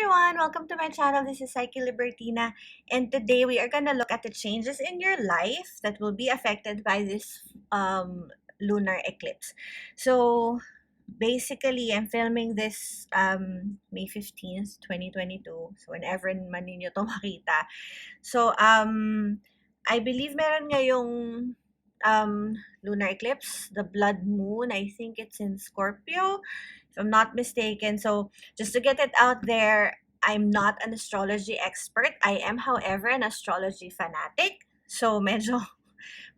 everyone, welcome to my channel. This is Psyche Libertina, and today we are gonna look at the changes in your life that will be affected by this lunar eclipse. So basically, I'm filming this May 15th, 2022. So whenever man ninyo to makita. So I believe meron ngayong lunar eclipse, the blood moon. I think it's in Scorpio, if I'm not mistaken. So just to get it out there, I'm not an astrology expert. I am, however, an astrology fanatic. So medyo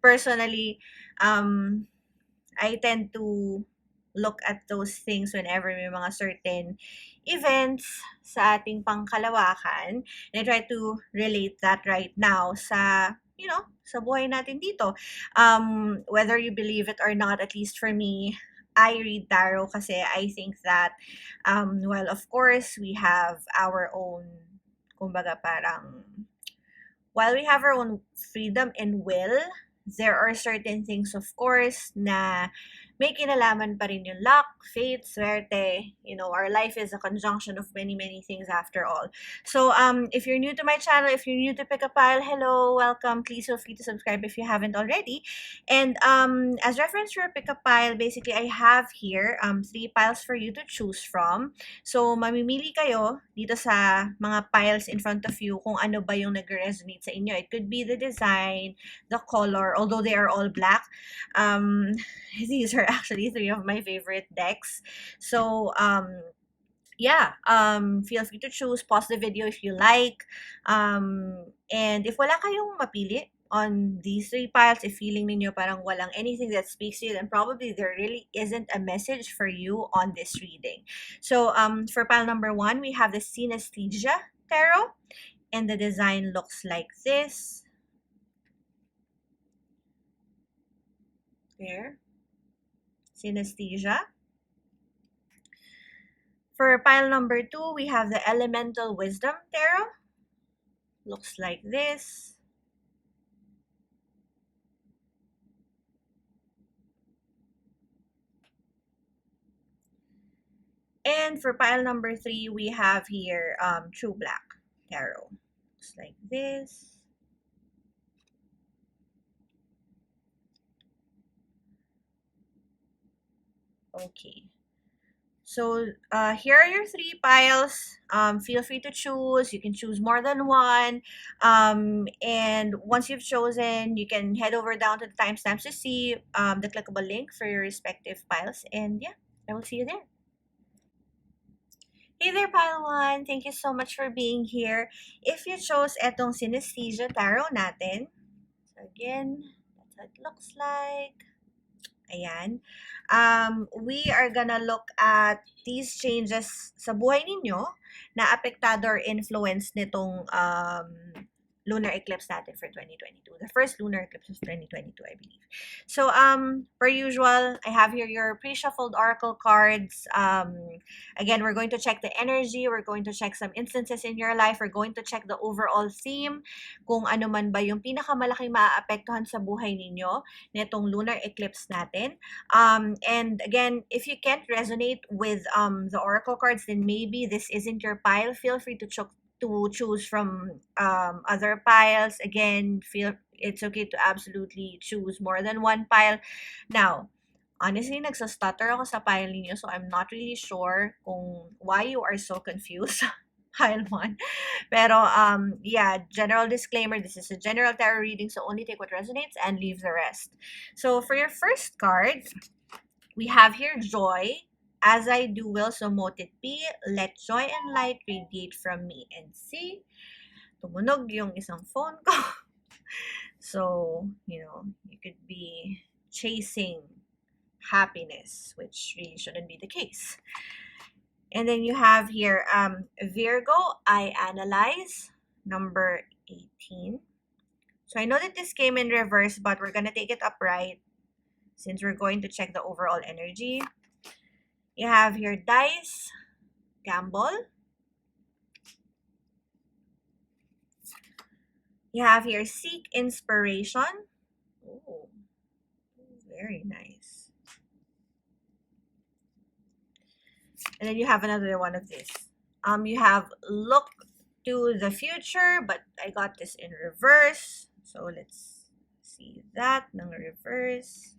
personally, I tend to look at those things whenever may mga certain events sa ating pangkalawakan. And I try to relate that right now sa, sa buhay natin dito. Whether you believe it or not, at least for me, I read tarot kasi I think that, well, of course, we have our own, kumbaga parang, while we have our own freedom and will, there are certain things, of course, na may kinalaman pa rin yung luck, fate, swerte. Our life is a conjunction of many, many things after all. So, if you're new to my channel, if you're new to Pick a Pile, hello, welcome. Please feel free to subscribe if you haven't already. And as reference for Pick a Pile, basically, I have here 3 piles for you to choose from. So, mamimili kayo dito sa mga piles in front of you kung ano ba yung nag-resonate sa inyo. It could be the design, the color, although they are all black. These are actually 3 of my favorite decks. So, yeah, feel free to choose, pause the video if you like. And if wala kayong mapili on these 3 piles, if feeling ninyo parang walang anything that speaks to you, then probably there really isn't a message for you on this reading. So, for pile number 1, we have the Synesthesia Tarot, and the design looks like this. There. Synesthesia. For pile number 2, we have the Elemental Wisdom Tarot. Looks like this. And for pile number 3, we have here True Black Tarot. Looks like this. Okay. So here are your 3 piles. Feel free to choose. You can choose more than one. And once you've chosen, you can head over down to the timestamps to see the clickable link for your respective piles. And yeah, I will see you there. Hey there, pile 1. Thank you so much for being here. If you chose etong Synesthesia Tarot natin, so again, that's how it looks like. Ayan. We are gonna look at these changes sa buhay ninyo na apektado or influence nitong lunar eclipse natin for 2022. The first lunar eclipse of 2022, I believe. So, per usual, I have here your pre-shuffled oracle cards. Again, we're going to check the energy. We're going to check some instances in your life. We're going to check the overall theme, kung ano man ba yung pinakamalaking maaapektuhan sa buhay ninyo nitong lunar eclipse natin. And again, if you can't resonate with the oracle cards, then maybe this isn't your pile. Feel free to choose from other piles. Again, it's okay to absolutely choose more than one pile. Now, honestly, nagsastutter ako sa pile ninyo, so I'm not really sure kung why you are so confused. Pile 1. Pero, yeah, general disclaimer, this is a general tarot reading, so only take what resonates and leave the rest. So, for your first card, we have here Joy. As I do will, so mote it be. Let joy and light radiate from me. And see, tumunog yung isang phone ko. So, you could be chasing happiness, which really shouldn't be the case. And then you have here Virgo, I analyze, number 18. So I know that this came in reverse, but we're gonna take it upright since we're going to check the overall energy. You have here dice, gamble. You have here seek inspiration. Oh, very nice. And then you have another one of this, You have look to the future, but I got this in reverse. So let's see that ng reverse.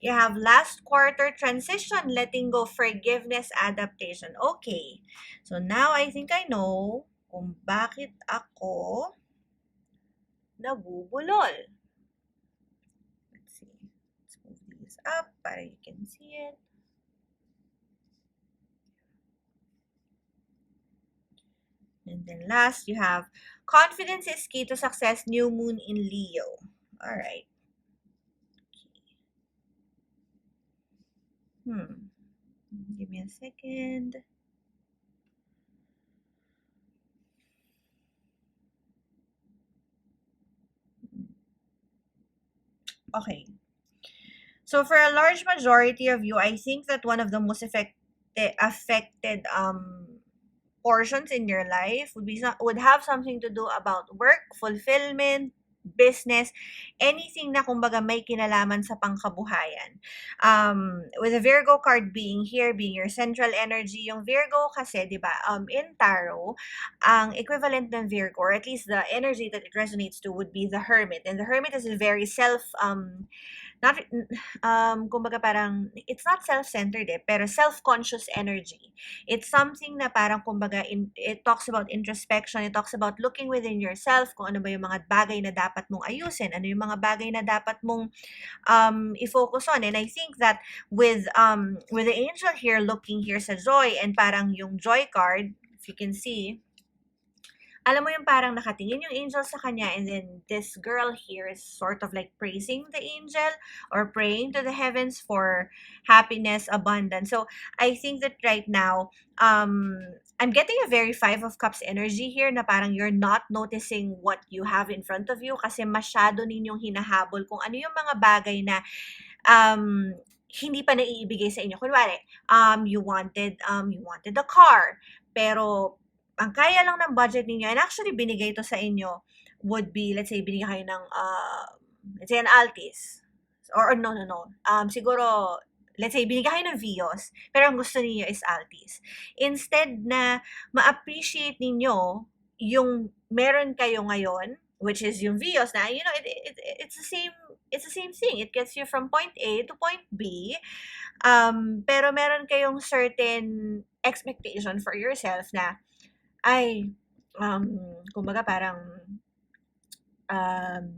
You have last quarter transition, letting go, forgiveness, adaptation. Okay. So now I think I know kung bakit ako nabubulol. Let's see. Let's move these up para you can see it. And then last, you have confidence is key to success, new moon in Leo. All right. Give me a second. Okay. So for a large majority of you, I think that one of the most affected portions in your life would have something to do about work, fulfillment, business, anything na kumbaga may kinalaman sa pangkabuhayan. With the Virgo card being here, being your central energy, yung Virgo kasi, di ba, in tarot, ang equivalent ng Virgo, or at least the energy that it resonates to, would be the Hermit. And the Hermit is a very not kumbaga parang it's not self-centered pero self-conscious energy. It's something na parang kumbaga it talks about introspection, it talks about looking within yourself, kung ano ba yung mga bagay na dapat mong ayusin, ano yung mga bagay na dapat mong i-focus on. And I think that with the angel here looking here sa joy, and parang yung joy card, if you can see, alam mo yung parang nakatingin yung angel sa kanya, and then this girl here is sort of like praising the angel or praying to the heavens for happiness, abundance. So I think that right now, I'm getting a very Five of Cups energy here na parang you're not noticing what you have in front of you kasi masyado ninyong hinahabol kung ano yung mga bagay na hindi pa naiibigay sa inyo. Kunwari, you wanted a car, pero ang kaya lang ng budget ninyo, and actually binigay ito sa inyo, would be, let's say, binigay kayo ng, let's say, an Altis. Or no. Siguro, let's say, binigay kayo ng Vios, pero ang gusto niyo is Altis. Instead na ma-appreciate ninyo yung meron kayo ngayon, which is yung Vios na, you know, it's the same thing. It gets you from point A to point B. Pero meron kayong certain expectation for yourself na, kumbaga parang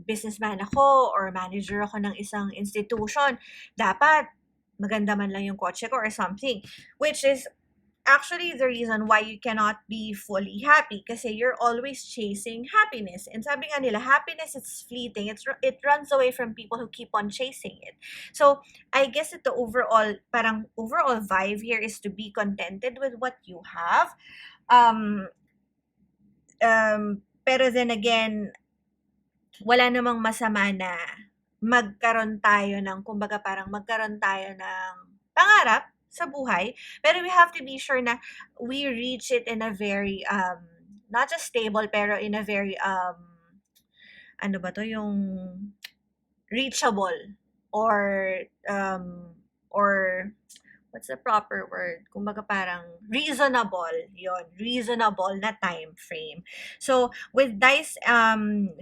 businessman ako or manager ako ng isang institution, dapat maganda man lang yung kotse ko or something, which is actually the reason why you cannot be fully happy kasi you're always chasing happiness. And sabi nga nila, happiness is fleeting. It runs away from people who keep on chasing it. So, I guess that the overall vibe here is to be contented with what you have. Pero then again, wala namang masama na magkaroon tayo ng pangarap sa buhay, pero we have to be sure na we reach it in a very not just stable, pero in a very yung reachable or what's the proper word? Kumbaga parang reasonable na time frame. So, with dice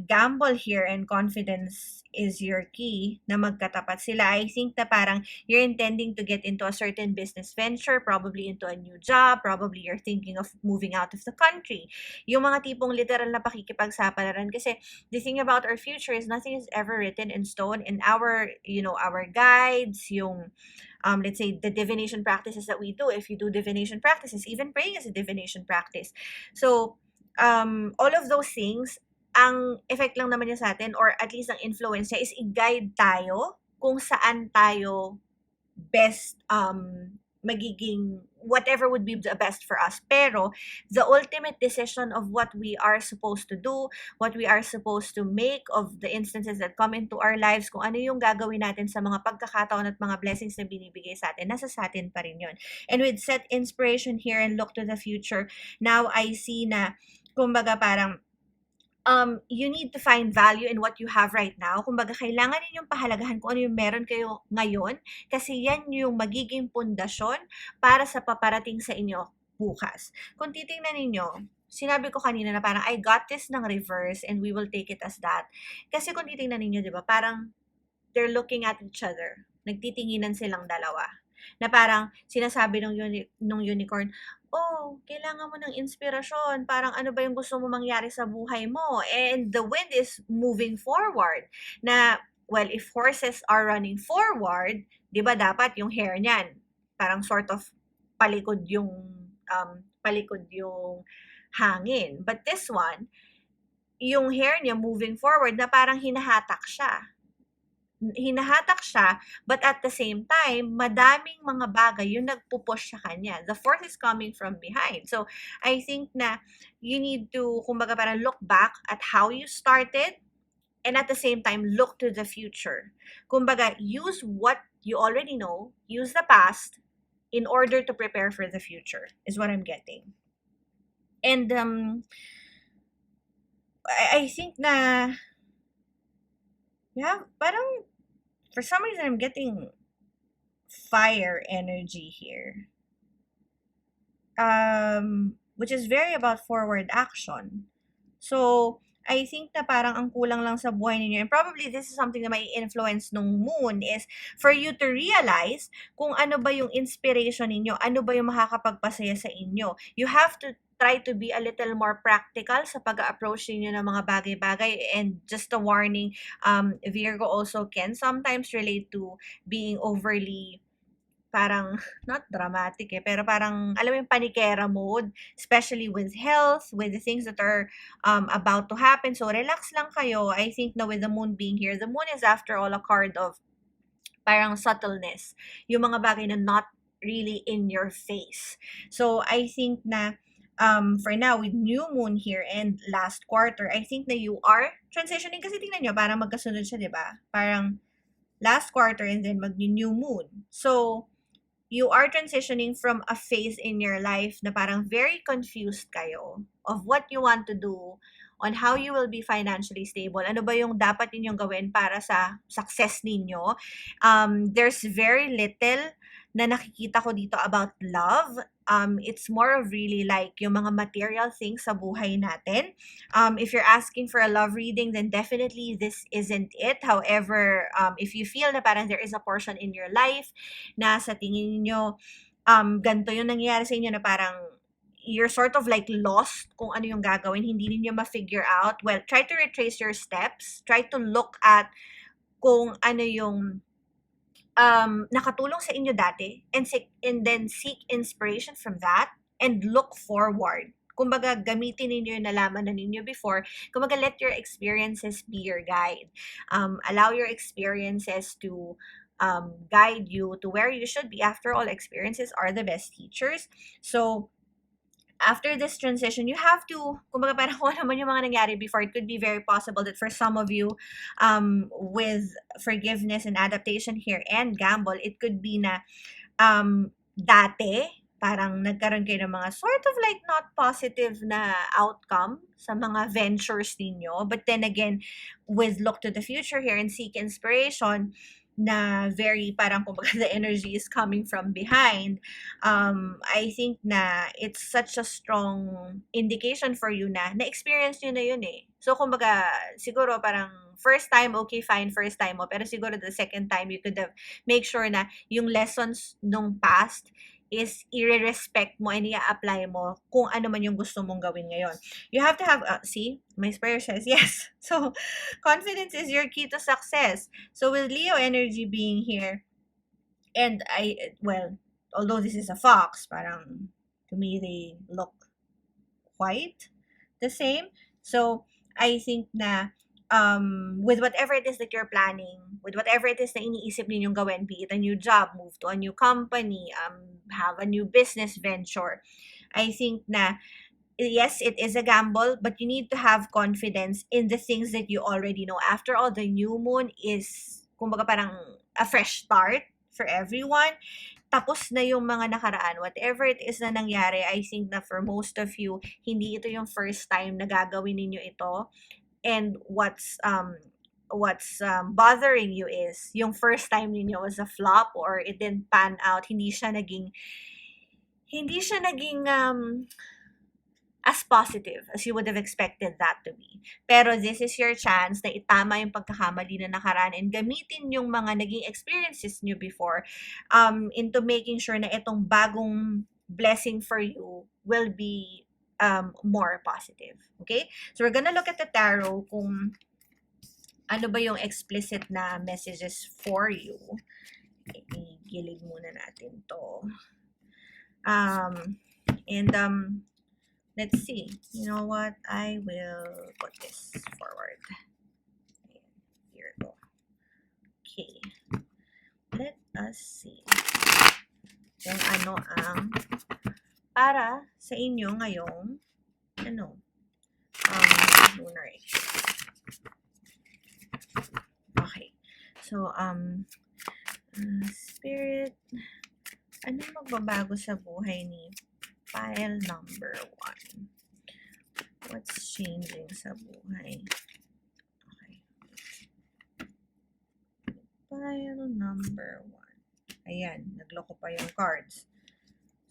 gamble here and confidence is your key na magkatapat sila, I think na parang you're intending to get into a certain business venture, probably into a new job, probably you're thinking of moving out of the country. Yung mga tipong literal na pakikipagsapalaran kasi the thing about our future is nothing is ever written in stone, and our guides, yung let's say the divination practices that we do, if you do divination practices, even praying is a divination practice. So, all of those things, ang effect lang naman niya sa atin, or at least ang influence niya, is i-guide tayo kung saan tayo best magiging whatever would be the best for us. Pero the ultimate decision of what we are supposed to do, what we are supposed to make of the instances that come into our lives, kung ano yung gagawin natin sa mga pagkakataon at mga blessings na binibigay sa atin, nasa sa atin pa rin yun. And with set inspiration here and look to the future, now I see na kumbaga parang you need to find value in what you have right now. Kumbaga, kailangan ninyong pahalagahan kung ano yung meron kayo ngayon kasi yan yung magiging pundasyon para sa paparating sa inyo bukas. Kung titingnan ninyo, sinabi ko kanina na parang I got this ng reverse and we will take it as that. Kasi kung titingnan ninyo, di ba, parang they're looking at each other. Nagtitinginan silang dalawa. Na parang sinasabi nung unicorn, oh, kailangan mo ng inspirasyon. Parang ano ba yung gusto mo mangyari sa buhay mo? And the wind is moving forward. Na, well, if horses are running forward, di ba dapat yung hair niyan, parang sort of palikod yung hangin. But this one, yung hair niya moving forward na parang hinahatak siya, but at the same time, madaming mga bagay yung nagpupush sa kanya. The force is coming from behind. So, I think na you need to, kumbaga parang look back at how you started and at the same time, look to the future. Kumbaga, use what you already know, use the past in order to prepare for the future, is what I'm getting. And I think na, yeah, parang for some reason I'm getting fire energy here. Which is very about forward action. So, I think na parang ang kulang lang sa buhay ninyo, and probably this is something na may influence nung moon, is for you to realize kung ano ba yung inspiration ninyo, ano ba yung makakapagpasaya sa inyo. You have to try to be a little more practical sa pag-approach ninyo ng mga bagay-bagay. And just a warning, Virgo also can sometimes relate to being overly parang, not dramatic pero parang, alam mo yung panikera mode, especially with health, with the things that are about to happen. So, relax lang kayo. I think na with the moon being here, the moon is after all a card of parang subtleness. Yung mga bagay na not really in your face. So, I think na for now, with new moon here and last quarter, I think na you are transitioning, kasi tingnan nyo, parang magkasunod siya, di ba? Parang last quarter and then mag-new moon. So, you are transitioning from a phase in your life na parang very confused kayo of what you want to do, on how you will be financially stable. Ano ba yung dapat ninyong gawin para sa success ninyo? There's very little na nakikita ko dito about love. It's more of really like yung mga material things sa buhay natin. If you're asking for a love reading, then definitely this isn't it. However, if you feel na parang there is a portion in your life na sa tingin niyo ganito yung nangyayari sa inyo, na parang you're sort of like lost kung ano yung gagawin, hindi niyo ma-figure out, well, try to retrace your steps, try to look at kung ano yung nakatulong sa inyo dati, and then seek inspiration from that and look forward. Kumbaga, gamitin ninyo yung nalaman na ninyo before. Kumbaga, let your experiences be your guide. Allow your experiences to guide you to where you should be. After all, experiences are the best teachers. So, after this transition, you have to, kumbaga parang kung ano man yung mga nangyari before, it could be very possible that for some of you, with forgiveness and adaptation here and gamble, it could be na, dati, parang nagkaroon kayo ng mga sort of like not positive na outcome sa mga ventures ninyo. But then again, with look to the future here and seek inspiration, na very parang kumbaga the energy is coming from behind, I think na it's such a strong indication for you na na-experience nyo na yun eh. So kumbaga, siguro parang first time, okay fine, first time mo, pero siguro the second time, you could have make sure na yung lessons nung past is i-respect mo and i-apply mo kung ano man yung gusto mong gawin ngayon. You have to have, see, my prayer says yes. So, confidence is your key to success. So, with Leo energy being here, and well, although this is a fox, parang, to me, they look quite the same. So, I think na, with whatever it is that you're planning, with whatever it is na iniisip ninyong gawin, be it a new job, move to a new company, have a new business venture, I think na, yes, it is a gamble, but you need to have confidence in the things that you already know. After all, the new moon is, kumbaga parang a fresh start for everyone. Tapos na yung mga nakaraan. Whatever it is na nangyari, I think na for most of you, hindi ito yung first time na gagawin ninyo ito. And what's bothering you is yung first time ninyo was a flop or it didn't pan out, hindi siya naging hindi siya naging as positive as you would have expected that to be. Pero this is your chance na itama yung pagkakamali na nakaraan and gamitin yung mga naging experiences nyo before into making sure na itong bagong blessing for you will be more positive. Okay? So we're gonna look at the tarot kung ano ba yung explicit na messages for you. Igilid muna natin to. And let's see. You know what? I will put this forward. Here we go. Okay. Let us see kung ano ang para sa inyo ngayong lunar eclipse. Okay. So, Spirit, ano magbabago sa buhay ni pile number 1? What's changing sa buhay? Okay. Pile number 1. Ayan, nagloko pa yung cards.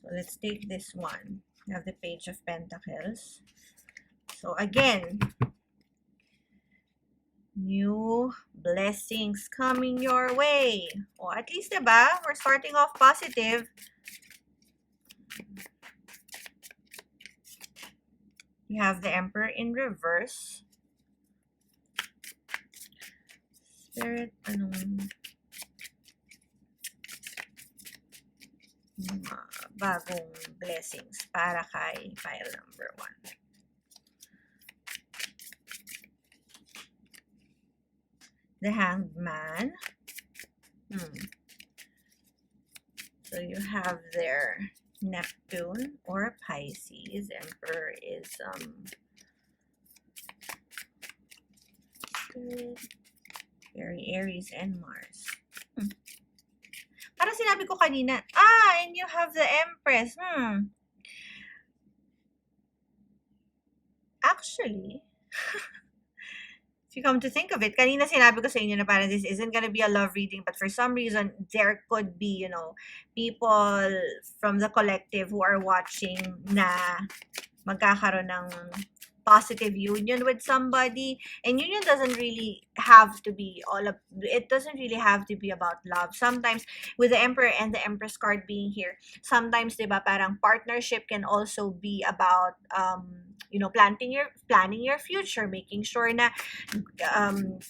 So, let's take this one. We have the Page of Pentacles. So, again, new blessings coming your way. O, at least, diba? We're starting off positive. You have the Emperor in reverse. Spirit, anong mga bagong blessings para kay pile number 1? The Hanged Man. So you have there Neptune or Pisces. Emperor is very Aries and Mars. Parang sinabi ko kanina, and you have the Empress. Actually, if you come to think of it, kanina sinabi ko sa inyo na parang this isn't gonna be a love reading, but for some reason, there could be, people from the collective who are watching na magkakaroon ng positive union with somebody. And union doesn't really have to be it doesn't really have to be about love. Sometimes, with the Emperor and the Empress card being here, sometimes, diba, parang partnership can also be about, planning your future, making sure na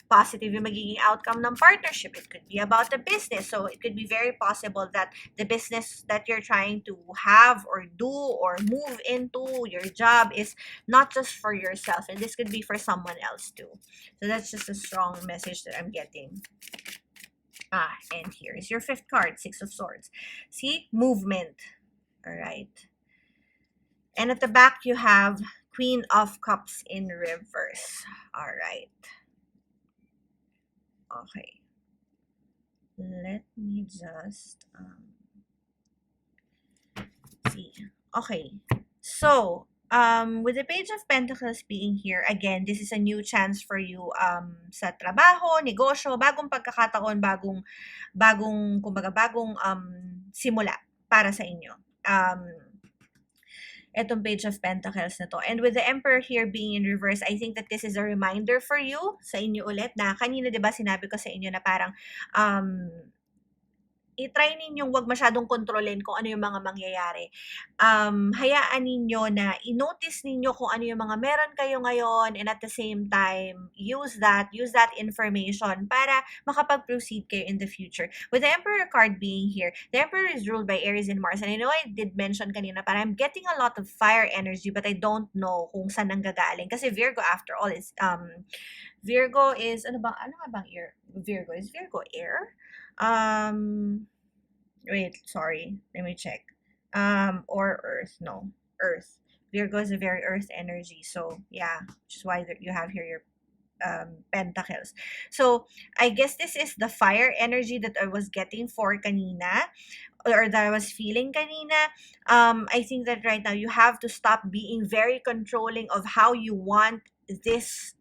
positive yung magiging outcome ng partnership. It could be about the business. So it could be very possible that the business that you're trying to have or do or move into, your job, is not just for yourself, and this could be for someone else too. So that's just a strong message that I'm getting. And here is your 5th card, 6 of Swords. See? Movement. All right. And at the back, you have Queen of Cups in reverse. All right. Okay. Let me just see. Okay. So, with the Page of Pentacles being here, again, this is a new chance for you sa trabaho, negosyo, bagong pagkakataon, bagong simula para sa inyo. Etong Page of Pentacles na to. And with the Emperor here being in reverse, I think that this is a reminder for you, sa inyo ulit, na kanina, diba, sinabi ko sa inyo na parang, i-try ninyong wag masyadong kontrolin kung ano yung mga mangyayari. Hayaan ninyo na i-notice ninyo kung ano yung mga meron kayo ngayon, and at the same time, use that information para makapag-proceed kayo in the future. With the Emperor card being here, the Emperor is ruled by Aries and Mars, and I know I did mention kanina, parang I'm getting a lot of fire energy, but I don't know kung saan nanggagaling. Kasi Virgo, after all, is, Virgo is, ano nga bang air? Virgo, is Virgo air? Wait, sorry. Let me check. Or Earth. No, Earth. Virgo is a very Earth energy. So, yeah, which is why you have here your Pentacles. So, I guess this is the fire energy that I was getting for kanina, or that I was feeling kanina. I think that right now you have to stop being very controlling of how you want this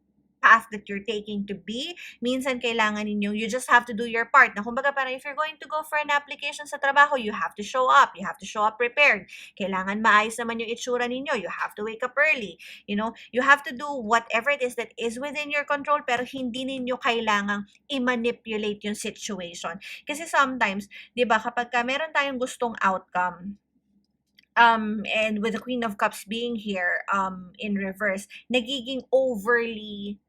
path that you're taking to be. Minsan kailangan ninyo, you just have to do your part. Na kumbaga parang if you're going to go for an application sa trabaho, you have to show up. You have to show up prepared. Kailangan maayos naman yung itsura ninyo. You have to wake up early. You know, you have to do whatever it is that is within your control, pero hindi ninyo kailangang i-manipulate yung situation. Kasi sometimes, di ba, kapag meron tayong gustong outcome, and with the Queen of Cups being here, in reverse, nagiging overly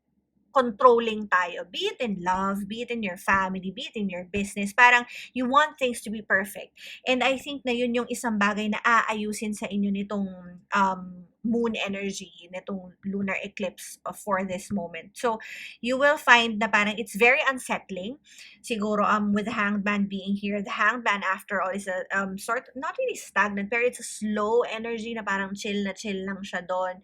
controlling tayo. Be it in love, be it in your family, be it in your business. Parang you want things to be perfect. And I think na yun yung isang bagay na aayusin sa inyo nitong moon energy, nitong lunar eclipse for this moment. So, you will find na parang it's very unsettling. Siguro with the Hanged Man being here, the Hanged Man after all is a sort, not really stagnant, pero it's a slow energy na parang chill lang siya doon.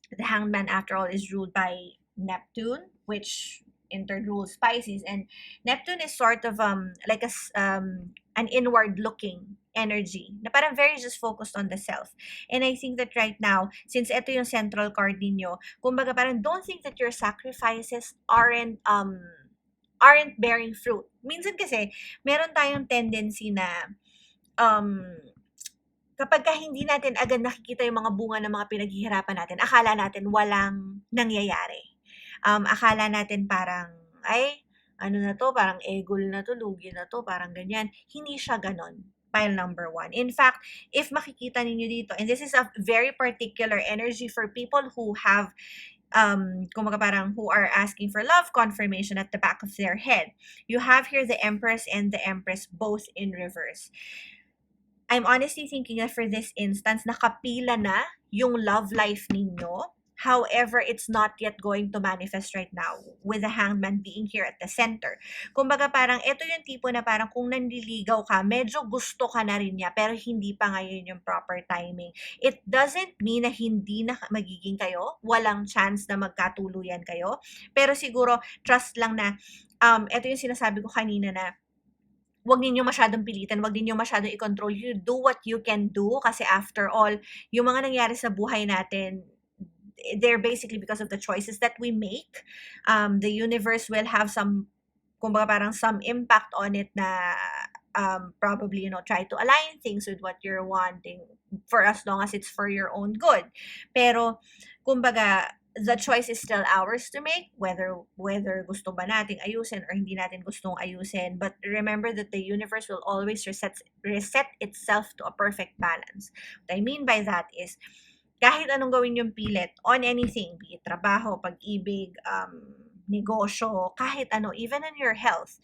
The Hanged Man, after all, is ruled by Neptune, which in turn rules Pisces, and Neptune is sort of like an inward-looking energy na parang very just focused on the self. And I think that right now, since ito yung central card ninyo, kumbaga parang don't think that your sacrifices aren't bearing fruit. Minsan kasi meron tayong tendency na kapag hindi natin agad nakikita yung mga bunga ng mga pinaghihirapan natin, akala natin walang nangyayari. Akala natin parang, ay, ano na to, parang egol na to, lugi na to, parang ganyan. Hindi siya ganon. Pile number 1. In fact, if makikita ninyo dito, and this is a very particular energy for people who have, kumbaga parang who are asking for love confirmation at the back of their head. You have here the Empress and the Empress both in reverse. I'm honestly thinking that for this instance, nakapila na yung love life ninyo. However, it's not yet going to manifest right now with the Hanged Man being here at the center. Kumbaga parang ito yung tipo na parang kung nanliligaw ka, medyo gusto ka na rin niya, pero hindi pa ngayon yung proper timing. It doesn't mean na hindi na magiging kayo, walang chance na magkatuluyan kayo, pero siguro trust lang na, ito yung sinasabi ko kanina na, wag ninyo masyadong pilitan, wag ninyo masyadong i-control. You do what you can do kasi after all, yung mga nangyari sa buhay natin, they're basically because of the choices that we make. The universe will have some, kumbaga parang some impact on it na probably, try to align things with what you're wanting for as long as it's for your own good. Pero, kumbaga, the choice is still ours to make, whether gusto ba nating ayusin or hindi natin gustong ayusin. But remember that the universe will always reset itself to a perfect balance. What I mean by that is, kahit anong gawin yung pilit on anything, be it trabaho, pag-ibig, negosyo, kahit ano, even in your health,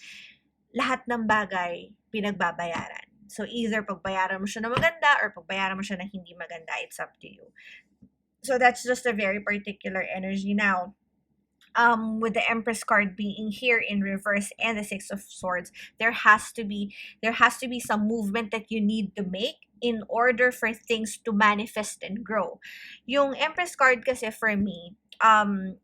lahat ng bagay pinagbabayaran. So either pagbayaran mo siya na maganda or pagbayaran mo siya na hindi maganda, it's up to you. So that's just a very particular energy now. With the Empress card being here in reverse and the Six of Swords, there has to be some movement that you need to make in order for things to manifest and grow. Yung Empress card kasi for me,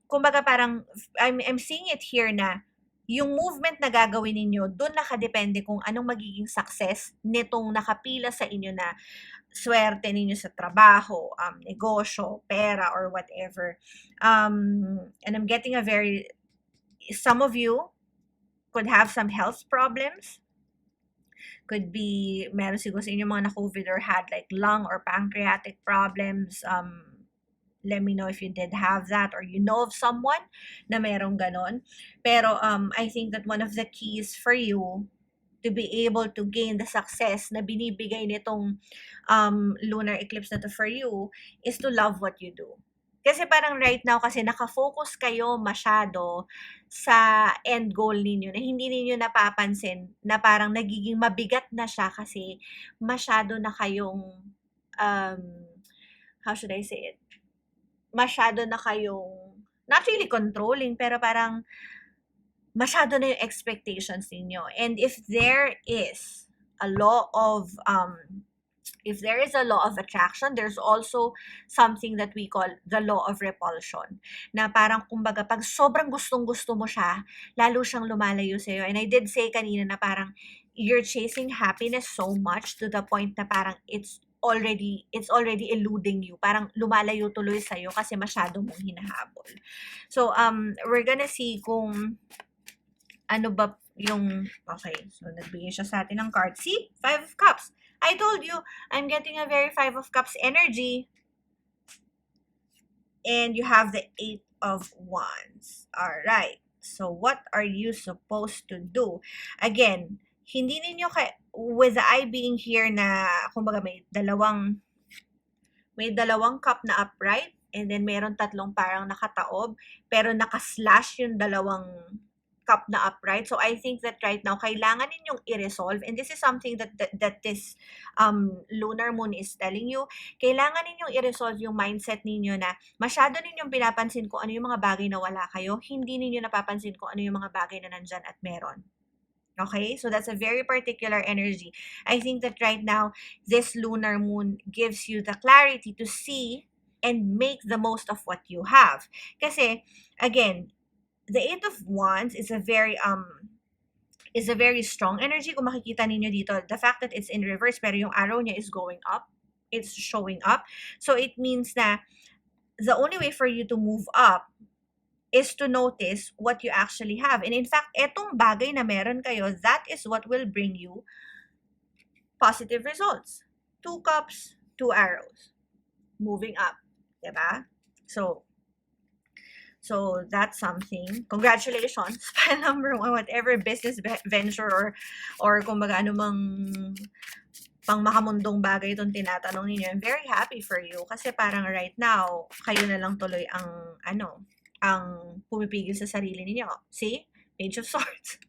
kumbaga parang I'm seeing it here na yung movement na gagawin ninyo, doon nakadepende kung anong magiging success nitong nakapila sa inyo na swerte ninyo sa trabaho, negosyo, pera, or whatever. And I'm getting some of you could have some health problems. Could be, meron siguro sa inyo mga na-COVID or had like lung or pancreatic problems. Let me know if you did have that or you know of someone na merong ganon. Pero I think that one of the keys for you to be able to gain the success na binibigay nitong lunar eclipse na to for you is to love what you do. Kasi parang right now, kasi nakafocus kayo masyado sa end goal ninyo na hindi ninyo napapansin na parang nagiging mabigat na siya kasi masyado na kayong, how should I say it? Masyado na kayong, not really controlling, pero parang masyado na yung expectations ninyo. And if there is a law of attraction, there's also something that we call the law of repulsion. Na parang kumbaga, pag sobrang gustong-gusto mo siya, lalo siyang lumalayo sa'yo. And I did say kanina na parang you're chasing happiness so much to the point na parang it's it's already eluding you. Parang lumalayo tuloy sa'yo kasi masyado mong hinahabol. So, we're gonna see kung ano ba yung, okay, so nagbigay siya sa atin ng card. See? 5 of Cups. I told you, I'm getting a very 5 of Cups energy. And you have the 8 of Wands. Alright. So, what are you supposed to do? Again, hindi ninyo with the eye being here na, kumbaga may dalawang cup na upright, and then meron tatlong parang nakataob, pero nakaslash yung dalawang cup na upright. So I think that right now, kailangan ninyong i-resolve, and this is something that this lunar moon is telling you. Kailangan ninyong i-resolve yung mindset ninyo na masyado ninyong pinapansin kung ano yung mga bagay na wala kayo, hindi ninyo napapansin kung ano yung mga bagay na nandyan at meron. Okay, so that's a very particular energy. I think that right now, this lunar moon gives you the clarity to see and make the most of what you have. Kasi, again, the 8 of Wands is a very strong energy. Kung makikita ninyo dito, the fact that it's in reverse, pero yung arrow niya is going up, it's showing up. So it means na the only way for you to move up is to notice what you actually have. And in fact, etong bagay na meron kayo, that is what will bring you positive results. 2 cups, 2 arrows. Moving up. Diba? So that's something. Congratulations. File number 1, whatever business venture or kumbaga anumang pang makamundong bagay itong tinatanong ninyo. I'm very happy for you kasi parang right now, kayo na lang tuloy ang pumipigil sa sarili ninyo. See? Page of Swords.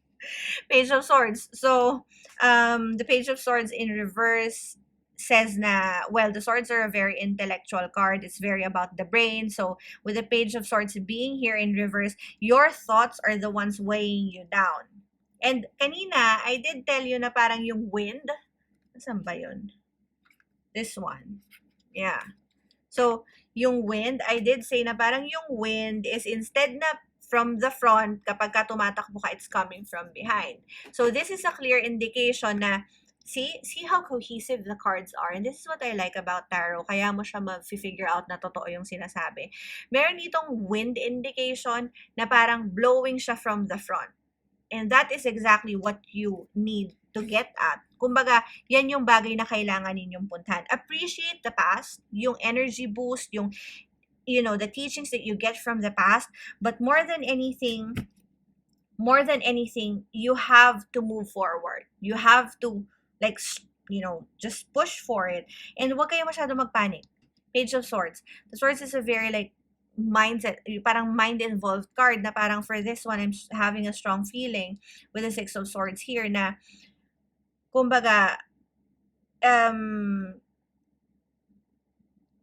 Page of Swords. So, the Page of Swords in reverse says na, well, the swords are a very intellectual card. It's very about the brain. So, with the Page of Swords being here in reverse, your thoughts are the ones weighing you down. And kanina, I did tell you na parang yung wind, saan ba yun? This one. Yeah. So, yung wind, I did say na parang yung wind is instead na from the front, kapag ka tumatakbo ka, it's coming from behind. So, this is a clear indication na, see how cohesive the cards are. And this is what I like about tarot. Kaya mo siya ma-figure out na totoo yung sinasabi. Meron ditong wind indication na parang blowing siya from the front. And that is exactly what you need to get at. Kumbaga, yan yung bagay na kailangan ninyong puntahan. Appreciate the past, yung energy boost, yung, the teachings that you get from the past. But more than anything, you have to move forward. You have to, just push for it. And huwag kayo masyado magpanic. Page of Swords. The Swords is a very, mindset, parang mind-involved card na parang for this one, I'm having a strong feeling with the 6 of Swords here na, kumbaga,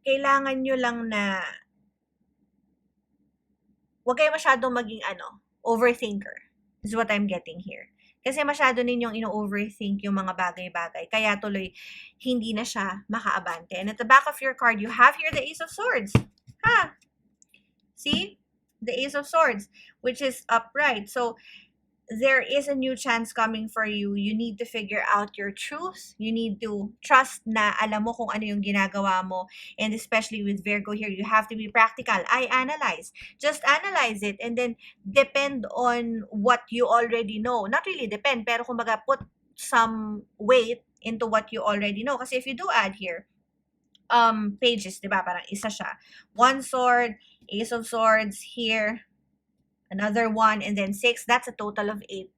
kailangan nyo lang na huwag kayo masyadong maging overthinker. Is what I'm getting here. Kasi masyado ninyong ino-overthink yung mga bagay-bagay. Kaya tuloy, hindi na siya makaabante. And at the back of your card, you have here the Ace of Swords. Ha! See? The Ace of Swords, which is upright. So, there is a new chance coming for you. You need to figure out your truth. You need to trust na alam mo kung ano yung ginagawa mo. And especially with Virgo here, you have to be practical. I analyze. Just analyze it and then depend on what you already know. Not really depend, pero kumbaga put some weight into what you already know. Kasi if you do add here, pages, diba? Parang isa siya. 1 sword, Ace of Swords here, another 1, and then 6. That's a total of 8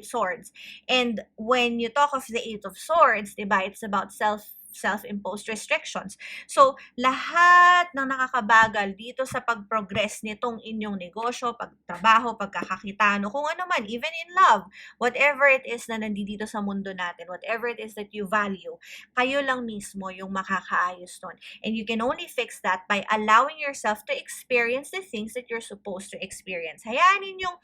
swords. And when you talk of the 8 of Swords, diba, it's about self-imposed restrictions. So, lahat ng nakakabagal dito sa pag-progress nitong inyong negosyo, pagtrabaho, pagkakakitano, kung ano man, even in love, whatever it is na nandito sa mundo natin, whatever it is that you value, kayo lang mismo yung makakaayos nun. And you can only fix that by allowing yourself to experience the things that you're supposed to experience. Hayaan ninyong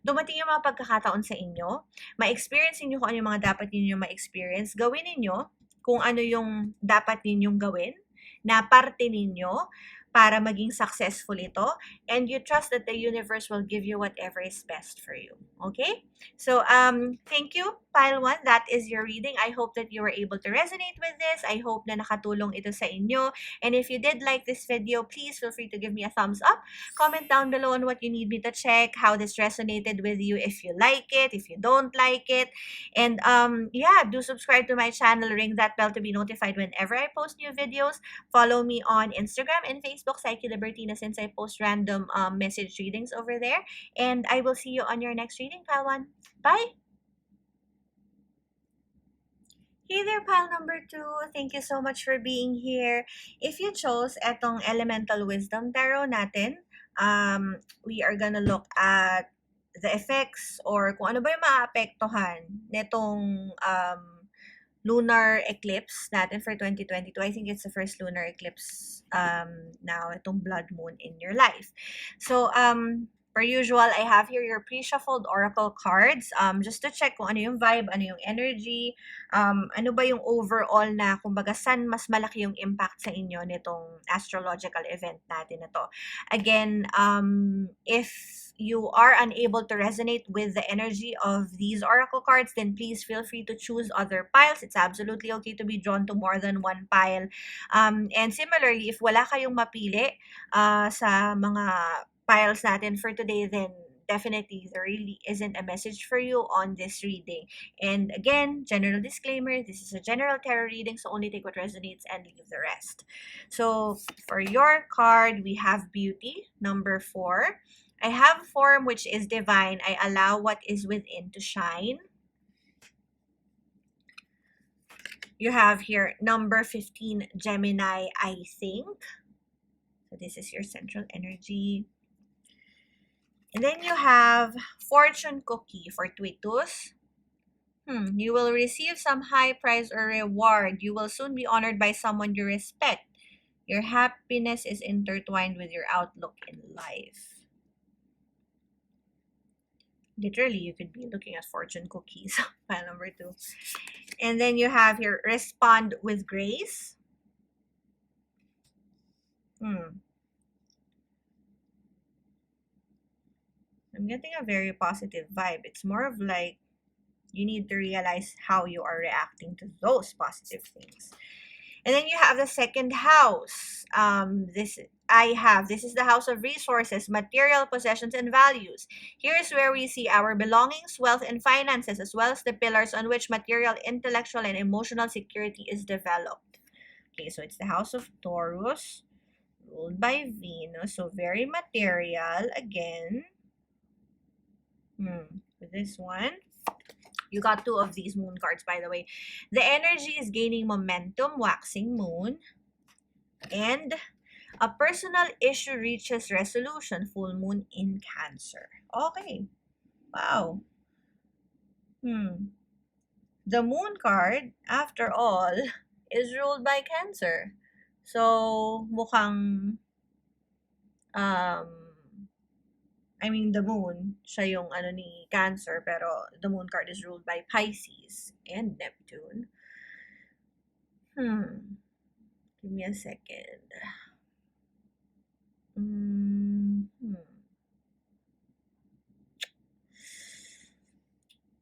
dumating yung mga pagkakataon sa inyo, ma-experience ninyo kung ano yung mga dapat ninyo ma-experience, gawin ninyo kung ano yung dapat ninyong gawin na parte ninyo, para maging successful ito, and you trust that the universe will give you whatever is best for you. Okay? So, thank you, Pile 1. That is your reading. I hope that you were able to resonate with this. I hope na nakatulong ito sa inyo. And if you did like this video, please feel free to give me a thumbs up. Comment down below on what you need me to check, how this resonated with you, if you like it, if you don't like it. And yeah, do subscribe to my channel, ring that bell to be notified whenever I post new videos. Follow me on Instagram and Facebook, Psyche Libertina, since I post random message readings over there. And I will see you on your next reading, Pile 1. Bye! Hey there, pile number 2. Thank you so much for being here. If you chose etong Elemental Wisdom Tarot natin, we are gonna look at the effects or kung ano ba yung maapektohan netong lunar eclipse natin for 2022. I think it's the first lunar eclipse now, itong blood moon in your life. So, per usual, I have here your pre-shuffled oracle cards just to check kung ano yung vibe, ano yung energy, ano ba yung overall na, kumbaga, saan mas malaki yung impact sa inyo nitong astrological event natin na to. Again, if you are unable to resonate with the energy of these oracle cards, then please feel free to choose other piles. It's absolutely okay to be drawn to more than one pile. And similarly, if wala kayong mapili sa mga piles natin for today, then definitely there really isn't a message for you on this reading. And again, general disclaimer, this is a general tarot reading, so only take what resonates and leave the rest. So for your card, we have Beauty, number 4. I have Form, which is divine. I allow what is within to shine. You have here number 15, Gemini, I think. So this is your central energy. And then you have Fortune Cookie for Twitus. You will receive some high prize or reward. You will soon be honored by someone you respect. Your happiness is intertwined with your outlook in life. Literally, you could be looking at fortune cookies, pile number 2. And then you have here, Respond with Grace. I'm getting a very positive vibe. It's more of like, you need to realize how you are reacting to those positive things. And then you have the second house. This is the house of resources, material possessions, and values. Here's where we see our belongings, wealth, and finances, as well as the pillars on which material, intellectual, and emotional security is developed. Okay, so it's the house of Taurus, ruled by Venus, so very material again. With this one, you got 2 of these moon cards, by the way. The energy is gaining momentum, waxing moon. And a personal issue reaches resolution, full moon in Cancer. Okay. Wow. The moon card, after all, is ruled by Cancer. So, mukhang, I mean, the moon, siya yung ano ni Cancer, pero the moon card is ruled by Pisces and Neptune. Give me a second.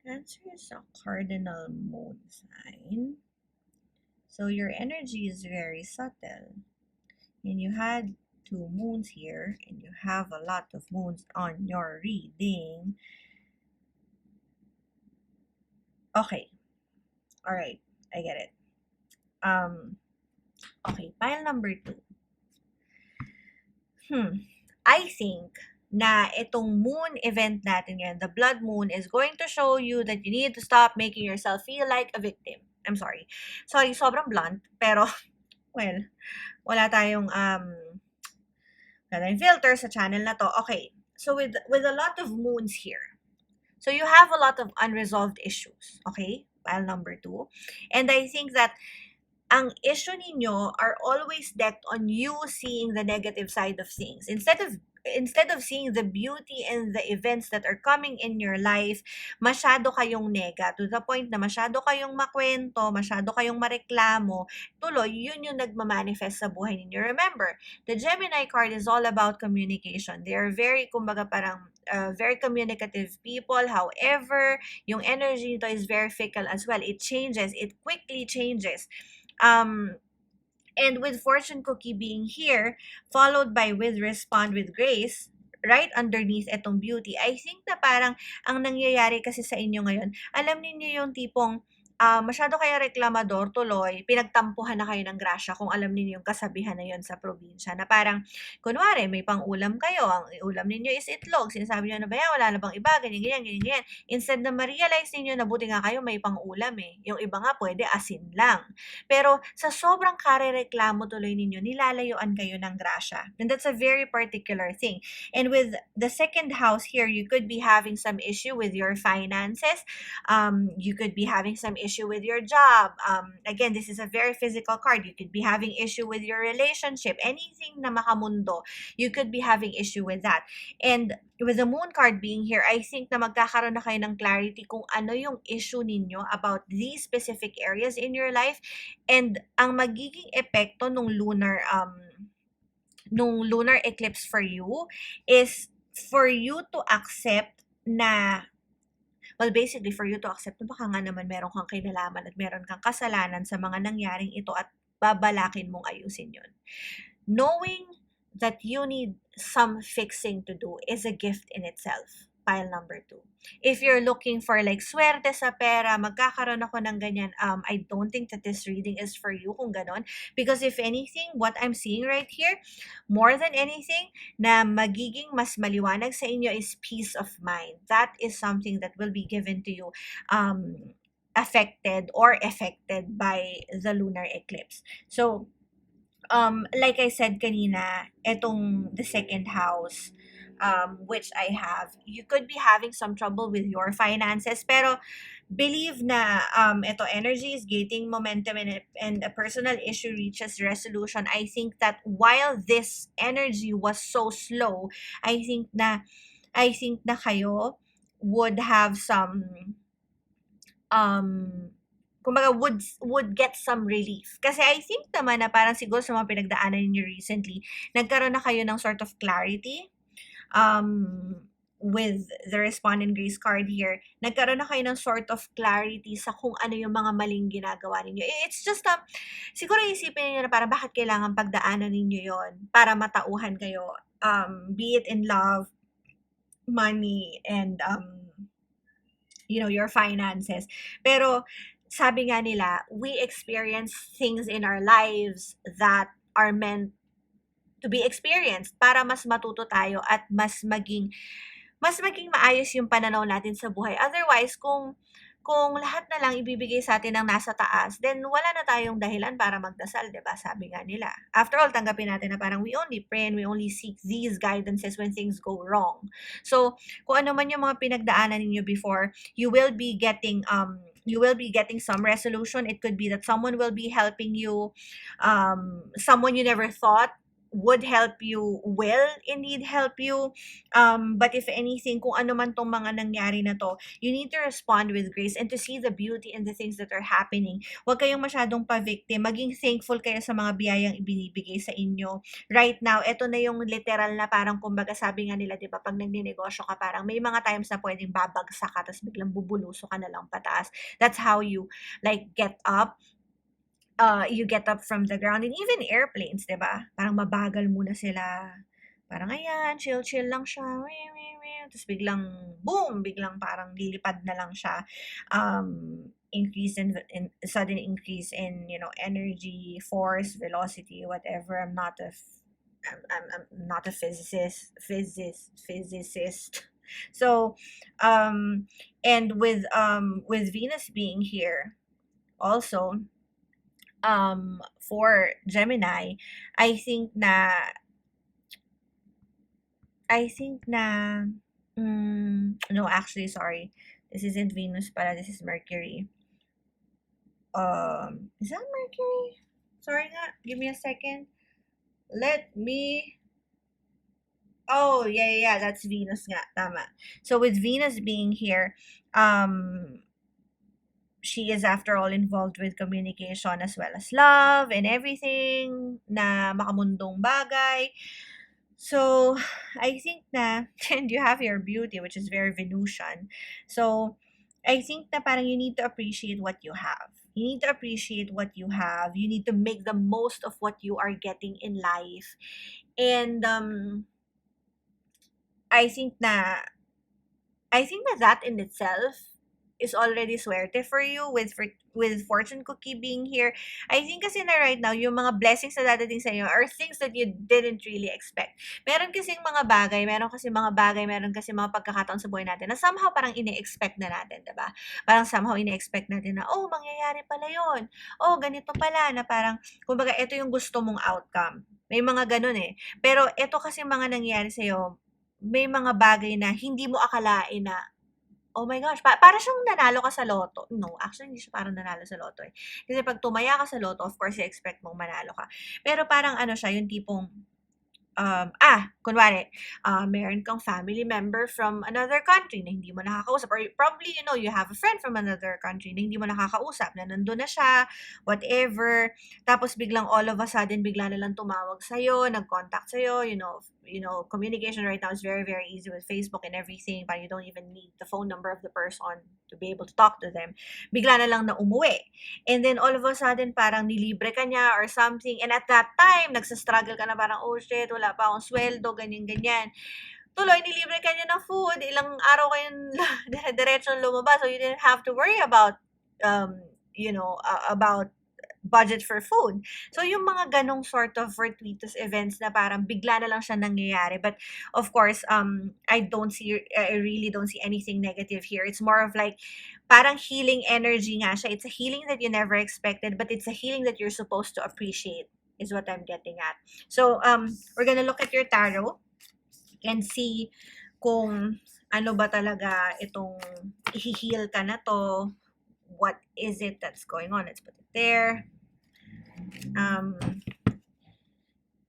Cancer is a cardinal moon sign. So your energy is very subtle. And you had 2 moons here, and you have a lot of moons on your reading. Okay. Alright, I get it. Okay, pile number 2. I think na itong moon event natin ngayon, the blood moon, is going to show you that you need to stop making yourself feel like a victim. I'm sorry. Sorry, sobrang blunt, pero, well, wala tayong filter sa channel na to. Okay, so with a lot of moons here, so you have a lot of unresolved issues, okay? Pile number 2. And I think that ang issue ninyo are always decked on you seeing the negative side of things. Instead of instead of seeing the beauty and the events that are coming in your life, masyado kayong nega, to the point na masyado kayong makwento, masyado kayong mareklamo, tuloy, yun yung nagmamanifest sa buhay ninyo. Remember, the Gemini card is all about communication. They are very, kumbaga parang, very communicative people. However, yung energy nito is very fickle as well. It changes. It quickly changes. And with fortune cookie being here, followed by with respond with grace, right underneath etong beauty, I think na parang ang nangyayari kasi sa inyo ngayon, alam niyo yung tipong masyado kayo reklamador, tuloy, pinagtampuhan na kayo ng grasya kung alam niyo yung kasabihan na yun sa probinsya, na parang, kunwari, may pang-ulam kayo, ang ulam ninyo is itlog, sinasabi niyo na ba yan, wala na bang iba, ganyan, ganyan, ganyan, ganyan. Instead na ma-realize ninyo na buti nga kayo may pang-ulam yung iba nga pwede asin lang. Pero sa sobrang kare-reklamo tuloy ninyo, nilalayuan kayo ng grasya. And that's a very particular thing. And with the second house here, you could be having some issue with your finances. You could be having some issue with your job. Again, this is a very physical card. You could be having issue with your relationship. Anything na makamundo, you could be having issue with that. And with the moon card being here, I think na magkakaroon na kayo ng clarity kung ano yung issue ninyo about these specific areas in your life, and ang magiging epekto nung lunar eclipse for you is for you to accept na, well, basically, for you to accept na baka nga naman meron kang kinalaman at meron kang kasalanan sa mga nangyaring ito at babalakin mong ayusin yun. Knowing that you need some fixing to do is a gift in itself. Pile number 2. If you're looking for like swerte sa pera, magkakaroon ako ng ganyan, I don't think that this reading is for you kung ganon. Because if anything, what I'm seeing right here, more than anything, na magiging mas maliwanag sa inyo is peace of mind. That is something that will be given to you affected by the lunar eclipse. So, like I said kanina, etong the second house, which I have, you could be having some trouble with your finances, pero believe na ito energy is gaining momentum, and a personal issue reaches resolution. I think that while this energy was so slow, I think na kayo would have some kumbaga would get some relief. Kasi I think naman na parang siguro sa mga pinagdaanan niyo recently, nagkaroon na kayo ng sort of clarity with the respondent grace card here. Nagkaroon na kayo ng sort of clarity sa kung ano yung mga maling ginagawa ninyo. It's just siguro isipin niyo na parang bakit kailangan pagdaanan ninyo yon para matauhan kayo, be it in love, money, and your finances. Pero sabi nga nila, we experience things in our lives that are meant to be experienced para mas matuto tayo at mas maging maayos yung pananaw natin sa buhay. Otherwise, kung lahat na lang ibibigay sa atin ng nasa taas, then wala na tayong dahilan para magdasal, 'di ba? Sabi nga nila. After all, tanggapin natin na parang we only pray and we only seek these guidances when things go wrong. So, kung ano man yung mga pinagdaanan ninyo before, you will be getting some resolution. It could be that someone will be helping you, someone you never thought would help you, will indeed help you. But if anything, kung ano man tong mga nangyari na to, you need to respond with grace and to see the beauty in the things that are happening. Huwag kayong masyadong pa-victim. Maging thankful kayo sa mga biyayang ibinibigay sa inyo. Right now, ito na yung literal na parang, kumbaga sabi nga nila, di ba, pag nagninegosyo ka, parang may mga times na pwedeng babagsak ka, tapos biglang bubuluso ka na lang pataas. That's how you get up. You get up from the ground, and even airplanes, diba? Parang mabagal muna sila. Parang ayan, chill lang siya. Tapos biglang, boom! Biglang parang lilipad na lang siya. Sudden increase in, energy, force, velocity, whatever. I'm not a physicist. So, and with Venus being here, also, for Gemini, I think na no, actually, sorry. This isn't Venus pala, this is Mercury. Is that Mercury? Sorry nga, give me a second. Let me Oh, yeah, yeah, yeah, that's Venus nga, tama. So with Venus being here, she is after all involved with communication as well as love and everything na makamundong bagay. So, I think na, and you have your beauty, which is very Venusian. So, I think na parang you need to appreciate what you have. You need to appreciate what you have. You need to make the most of what you are getting in life. And I think na I think that that in itself is already swerte for you with fortune cookie being here. I think kasi na right now, yung mga blessings na dadating sa iyo are things that you didn't really expect. Meron kasi mga pagkakataon sa buhay natin na somehow parang ine-expect na natin, 'di ba? Parang somehow ine-expect natin na, oh, mangyayari pala yon. Oh, ganito pala na parang, kumbaga, ito yung gusto mong outcome. May mga ganun eh. Pero ito kasi mga nangyayari sa iyo, may mga bagay na hindi mo akalain na, oh my gosh, para siyang nanalo ka sa loto. No, actually hindi siya parang nanalo sa loto eh. Kasi pag tumaya ka sa loto, of course, i-expect mong manalo ka. Pero parang ano siya, yung tipong, kunwari, meron kang family member from another country na hindi mo nakakausap. Or probably, you have a friend from another country na hindi mo nakakausap, na nandun na siya, whatever. Tapos biglang all of a sudden, bigla na lang tumawag sa'yo, nag-contact sa'yo, communication right now is very, very easy with Facebook and everything, but you don't even need the phone number of the person to be able to talk to them. Bigla na lang na umuwi. And then all of a sudden, parang nilibre ka niya or something. And at that time, nagsastruggle ka na parang, oh shit, wala pa akong sweldo, ganyan-ganyan. Tuloy, nilibre ka niya ng food. Ilang araw kayong diretsong lumabas. So you didn't have to worry about, about budget for food. So, yung mga ganong sort of fortuitous events na parang bigla na lang siya nangyayari. But, of course, I really don't see anything negative here. It's more of like, parang healing energy nga siya. It's a healing that you never expected, but it's a healing that you're supposed to appreciate, is what I'm getting at. So, we're gonna look at your tarot and see kung ano ba talaga itong i-heal ka na to. What is it that's going on? Let's put it there.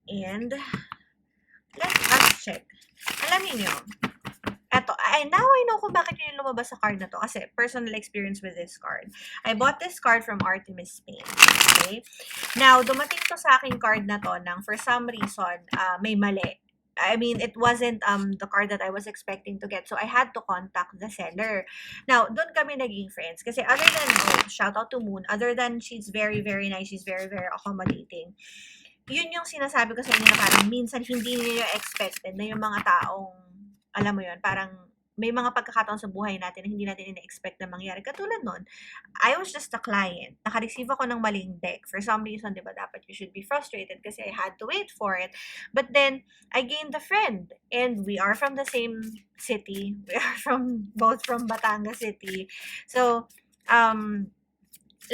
And let us check. Alam niyo, now I know kung bakit yun lumabas sa card na to. Kasi personal experience with this card. I bought this card from Artemis Spain. Okay? Now, dumating to sa aking card na to nang for some reason, may mali. I mean, it wasn't the card that I was expecting to get. So, I had to contact the seller. Now, doon kami naging friends. Kasi other than, shout out to Moon, other than she's very, very nice, she's very, very accommodating. Yun yung sinasabi ko sa inyo na parang minsan hindi niyo expected na yung mga taong, alam mo yun, parang may mga pagkakataon sa buhay natin na hindi natin ina-expect na mangyari. Katulad nun, I was just a client. Naka-receive ako ng maling deck. For some reason, di ba, dapat you should be frustrated kasi I had to wait for it. But then, I gained a friend. And we are from the same city. We are both from Batangas City. So, alam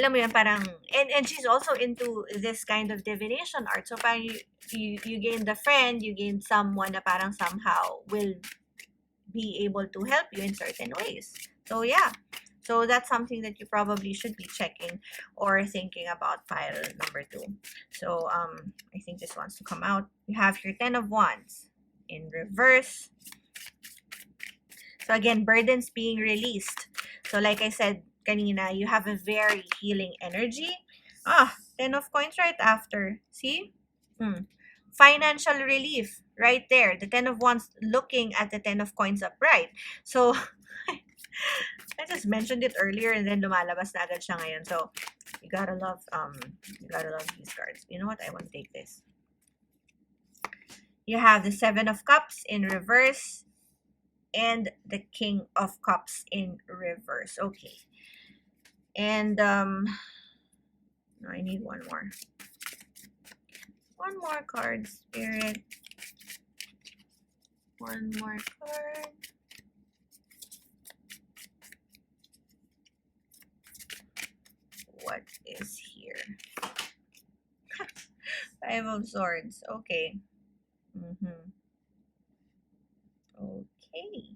mo yun, parang, and she's also into this kind of divination art. So, parang you gain the friend, you gain someone na parang somehow will be able to help you in certain ways. So, yeah. So, that's something that you probably should be checking or thinking about pile number 2. So, I think this wants to come out. You have your 10 of Wands in reverse. So, again, burdens being released. So, like I said kanina, you have a very healing energy. 10 of Coins right after. See? Financial relief right there. The 10 of Wands looking at the 10 of Coins upright. So, I just mentioned it earlier and then lumalabas na agad siya ngayon. So, you gotta love these cards. You know what? I want to take this. You have the 7 of Cups in reverse and the King of Cups in reverse. Okay. And, I need one more. One more card, Spirit. One more card. What is here? 5 of Swords. Okay. Okay.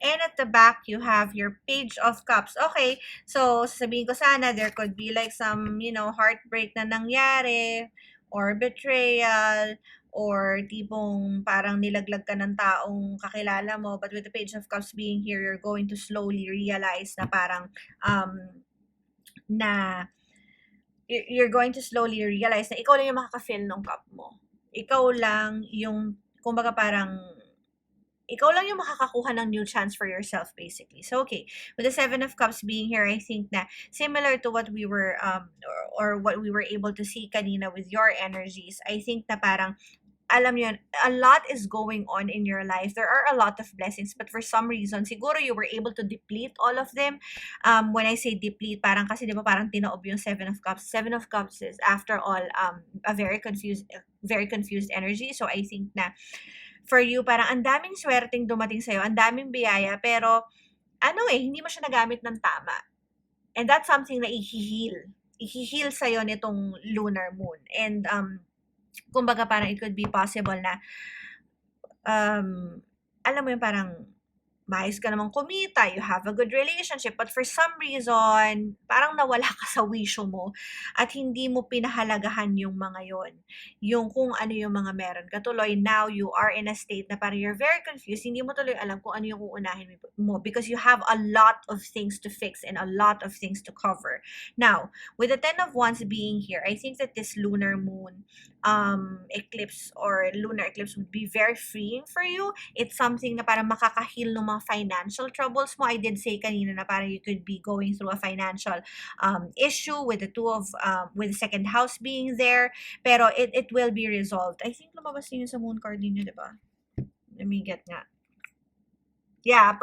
And at the back, you have your Page of Cups. Okay. So, sasabihin ko sana, there could be like some, heartbreak na nangyari or betrayal, or tipong parang nilaglag ka ng taong kakilala mo, but with the Page of Cups being here, you're going to slowly realize na parang na you're going to slowly realize na ikaw lang yung makaka-fill ng cup mo. Ikaw lang yung, kumbaga parang, ikaw lang yung makakakuha ng new chance for yourself, basically. So, okay, with the Seven of Cups being here, I think na similar to what we were, or what we were able to see kanina with your energies, I think na parang, alam yun, a lot is going on in your life. There are a lot of blessings, but for some reason, siguro you were able to deplete all of them. When I say deplete, parang kasi di ba parang tinaob yung Seven of Cups. Seven of Cups is, after all, a very confused energy. So I think na for you, parang ang daming swerteng dumating sa'yo, ang daming biyaya, pero hindi mo siya nagamit ng tama. And that's something na i-heal sa'yo nitong lunar moon. And kumbaga parang it could be possible na alam mo yung parang maayos ka namang kumita, you have a good relationship, but for some reason, parang nawala ka sa wisyo mo at hindi mo pinahalagahan yung mga yon. Yung kung ano yung mga meron. Katuloy, now you are in a state na parang you're very confused, hindi mo tuloy alam kung ano yung uunahin mo because you have a lot of things to fix and a lot of things to cover. Now, with the Ten of Wands being here, I think that this lunar moon eclipse or lunar eclipse would be very freeing for you. It's something na parang makakahil ng mga financial troubles mo. I did say kanina na parang you could be going through a financial issue with the with the second house being there, pero it will be resolved. I think lumabas din yun sa moon card ninyo, diba? Let me get nga. Yeah, a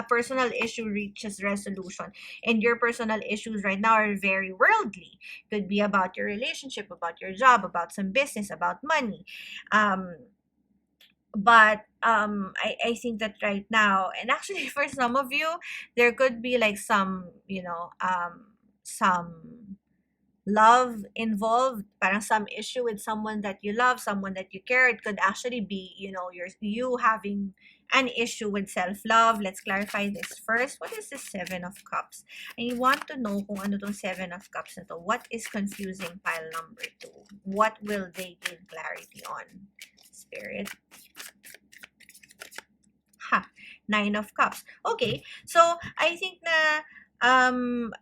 personal issue reaches resolution, and your personal issues right now are very worldly. Could be about your relationship, about your job, about some business, about money. But I think that right now, and actually for some of you, there could be like some some love involved, parang some issue with someone that you love, someone that you care. It could actually be, you having an issue with self-love. Let's clarify this first. What is the Seven of Cups? And you want to know kung ano tong Seven of Cups na to. What is confusing pile number 2? What will they give clarity on? Spirit. Nine of Cups. Okay, so I think na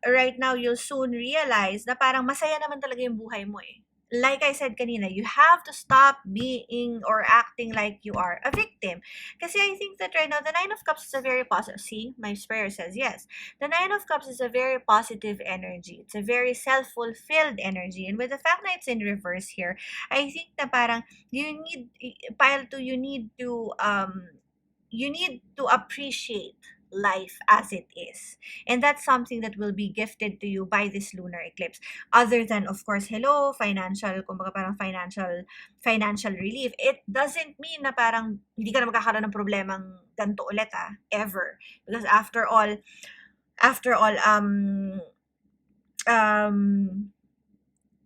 right now you'll soon realize na parang masaya naman talaga yung buhay mo eh. Like I said kanina, you have to stop being or acting like you are a victim. Kasi I think that right now, the Nine of Cups is a very positive, see, my prayer says yes. The Nine of Cups is a very positive energy. It's a very self-fulfilled energy. And with the fact that it's in reverse here, I think na parang pile 2, you need to appreciate life as it is. And that's something that will be gifted to you by this lunar eclipse. Other than, of course, kumbaga parang financial relief. It doesn't mean na parang hindi ka na magkakaroon ng problemang ganito ulit ever. Because after all,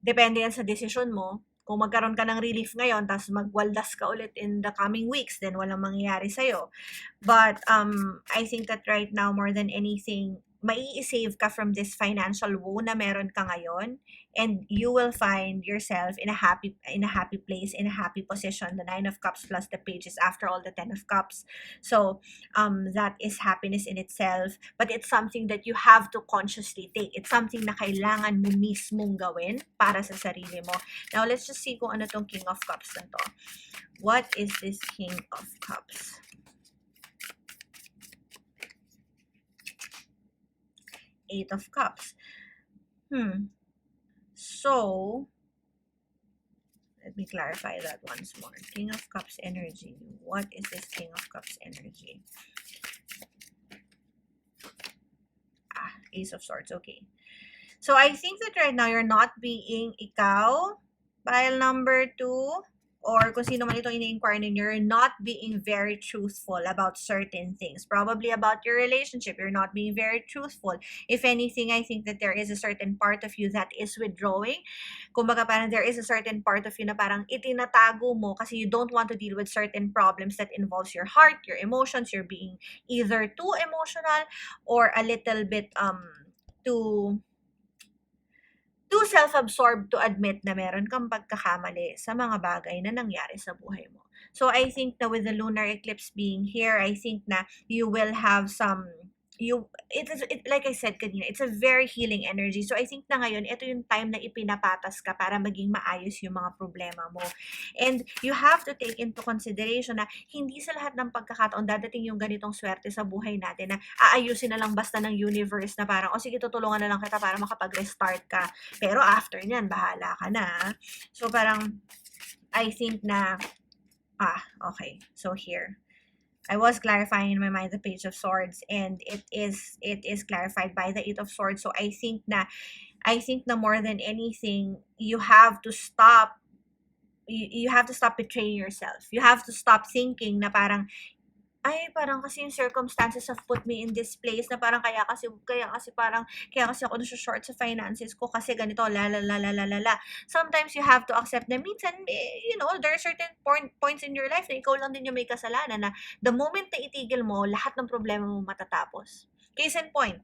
depende yan sa decision mo. Kung magkaroon ka ng relief ngayon, tapos magwaldas ka ulit in the coming weeks, then walang mangyayari sa'yo. But I think that right now, more than anything, mai-save ka from this financial woe na meron ka ngayon, and you will find yourself in a happy place, in a happy position. The Nine of Cups plus the Page is after all the Ten of Cups. So that is happiness in itself, but it's something that you have to consciously take. It's something na kailangan mo mismong gawin para sa sarili mo. Now let's just see kung ano tong King of Cups na to. What is this King of Cups? Eight of Cups. So, let me clarify that once more. King of Cups energy. What is this King of Cups energy? Ace of Swords. Okay. So, I think that right now you're not being ikaw, pile number 2, or kung sino man itong ini-inquire ninyo, you're not being very truthful about certain things. Probably about your relationship, you're not being very truthful. If anything, I think that there is a certain part of you that is withdrawing. Kumbaga parang there is a certain part of you na parang itinatago mo kasi you don't want to deal with certain problems that involves your heart, your emotions. You're being either too emotional or a little bit too too self-absorbed to admit na meron kang pagkakamali sa mga bagay na nangyari sa buhay mo. So I think na with the lunar eclipse being here, I think na you will have some like I said kanina, it's a very healing energy. So I think na ngayon, ito yung time na ipinapatas ka para maging maayos yung mga problema mo. And you have to take into consideration na hindi sa lahat ng pagkakataon dadating yung ganitong swerte sa buhay natin na aayusin na lang basta ng universe na parang, o sige, tutulungan na lang kita para makapag-restart ka. Pero after nyan, bahala ka na. So parang, I think na, okay. So here, I was clarifying in my mind the Page of Swords, and it is clarified by the Eight of Swords. So I think na more than anything, you have to stop betraying yourself. You have to stop thinking na parang, parang kasi yung circumstances have put me in this place na parang kaya kasi ako short sa finances ko kasi ganito, la la la la la la la. Sometimes you have to accept na minsan, there are certain points in your life na ikaw lang din yung may kasalanan na the moment na itigil mo, lahat ng problema mo matatapos. Case in point,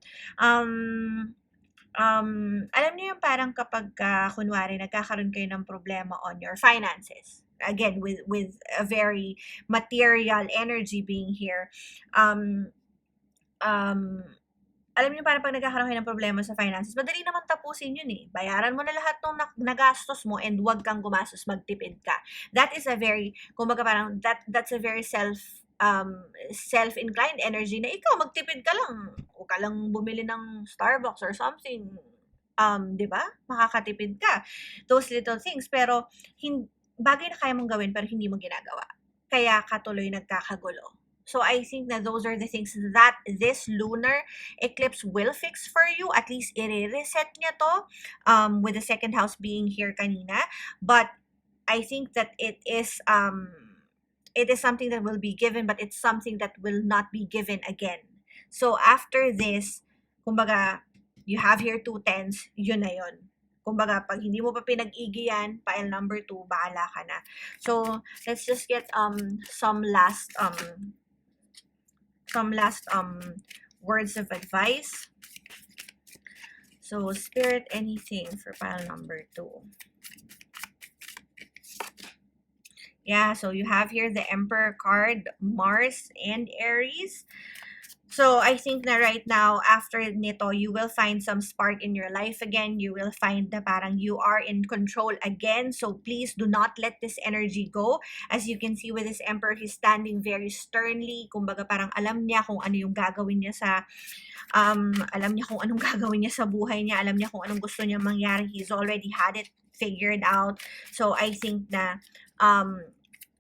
alam niyo yung parang kapag kunwari nagkakaroon kayo ng problema on your finances, again with a very material energy being here, alam niyo parang pag nagkakaroon kayo ng problema sa finances, madali naman tapusin yun eh. Bayaran mo na lahat ng nagastos mo and wag kang gumastos, magtipid ka. That is a very, kumbaga parang that's a very self-inclined energy na ikaw magtipid ka lang, o ka lang bumili ng Starbucks or something, 'di ba? Makakatipid ka. Those little things, pero bagay na kaya mong gawin pero hindi mo ginagawa. Kaya ka tuloy nagkakagulo. So I think that those are the things that this lunar eclipse will fix for you. At least i-reset niya to, with the second house being here kanina. But I think that it is something that will be given, but it's something that will not be given again. So after this, kumbaga, you have here 2 tens, yun na yun. Kumbaga, pag hindi mo pa pinag-igi yan, pile number 2, bahala ka na. So, let's just get some last words of advice. So, Spirit, anything for pile number 2. Yeah, so you have here the Emperor card, Mars and Aries. So I think na right now, after nito, you will find some spark in your life again. You will find na parang you are in control again. So please do not let this energy go. As you can see with this Emperor, he's standing very sternly. Kumbaga parang alam niya kung ano yung gagawin niya sa buhay niya. Alam niya kung anong gusto niya mangyari. He's already had it figured out. So I think na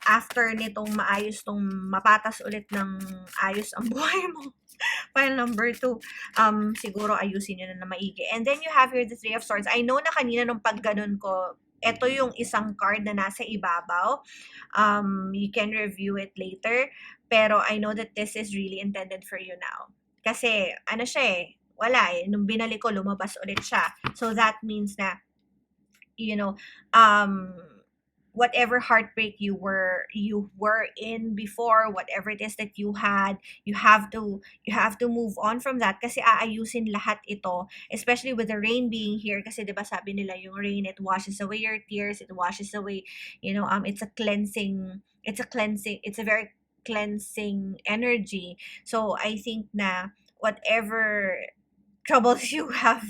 after nitong mapatas ulit ng ayos ang buhay mo, file number 2, siguro ayusin nyo na maigi. And then you have here the Three of Swords. I know na kanina nung pagganon ko, ito yung isang card na nasa ibabaw. You can review it later. Pero I know that this is really intended for you now. Kasi, wala eh. Nung binalik ko, lumabas ulit siya. So that means na, whatever heartbreak you were in before, whatever it is that you had, you have to move on from that kasi aayusin lahat ito, especially with the rain being here kasi 'di ba sabi nila yung rain, it washes away your tears, it washes away, it's a very cleansing energy. So I think na whatever troubles you have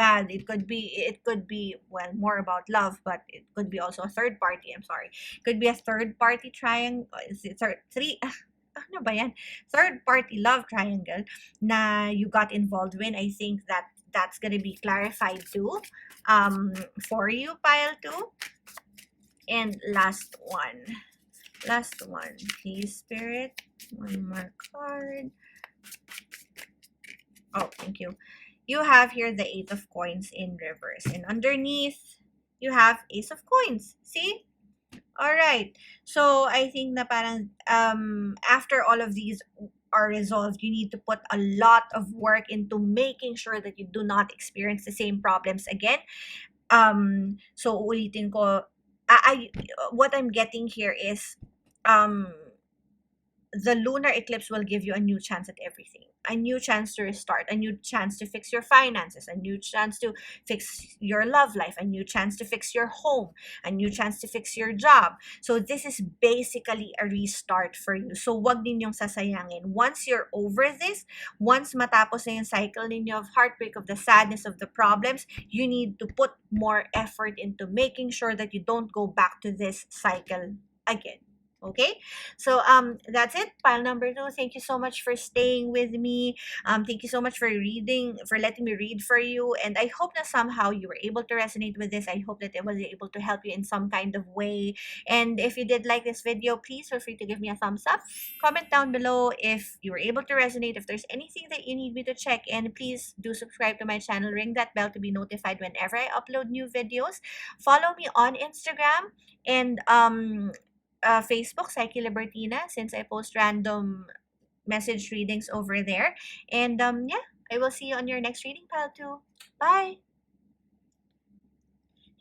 had, it could be well, more about love, but it could be also a third party. It could be a third party triangle. Third party love triangle na you got involved in. I think that's gonna be clarified too, for you, pile 2. And last one, please, Spirit, one more card. Oh, thank you. You have here the 8 of coins in reverse, and underneath you have Ace of coins. See? All right. So I think na parang after all of these are resolved, you need to put a lot of work into making sure that you do not experience the same problems again. So ulitin ko, what I'm getting here is the lunar eclipse will give you a new chance at everything, a new chance to restart, a new chance to fix your finances, a new chance to fix your love life, a new chance to fix your home, a new chance to fix your job. So this is basically a restart for you. So wag ninyong sasayangin. Once you're over this, once matapos na yung cycle ninyo of heartbreak, of the sadness, of the problems, you need to put more effort into making sure that you don't go back to this cycle again. Okay, so that's it. Pile number 2. Thank you so much for staying with me. Thank you so much for letting me read for you. And I hope that somehow you were able to resonate with this. I hope that it was able to help you in some kind of way. And if you did like this video, please feel free to give me a thumbs up. Comment down below if you were able to resonate. If there's anything that you need me to check, and please do subscribe to my channel. Ring that bell to be notified whenever I upload new videos. Follow me on Instagram and Facebook, Psyche Libertina, since I post random message readings over there. And yeah, I will see you on your next reading, pile 2. Bye!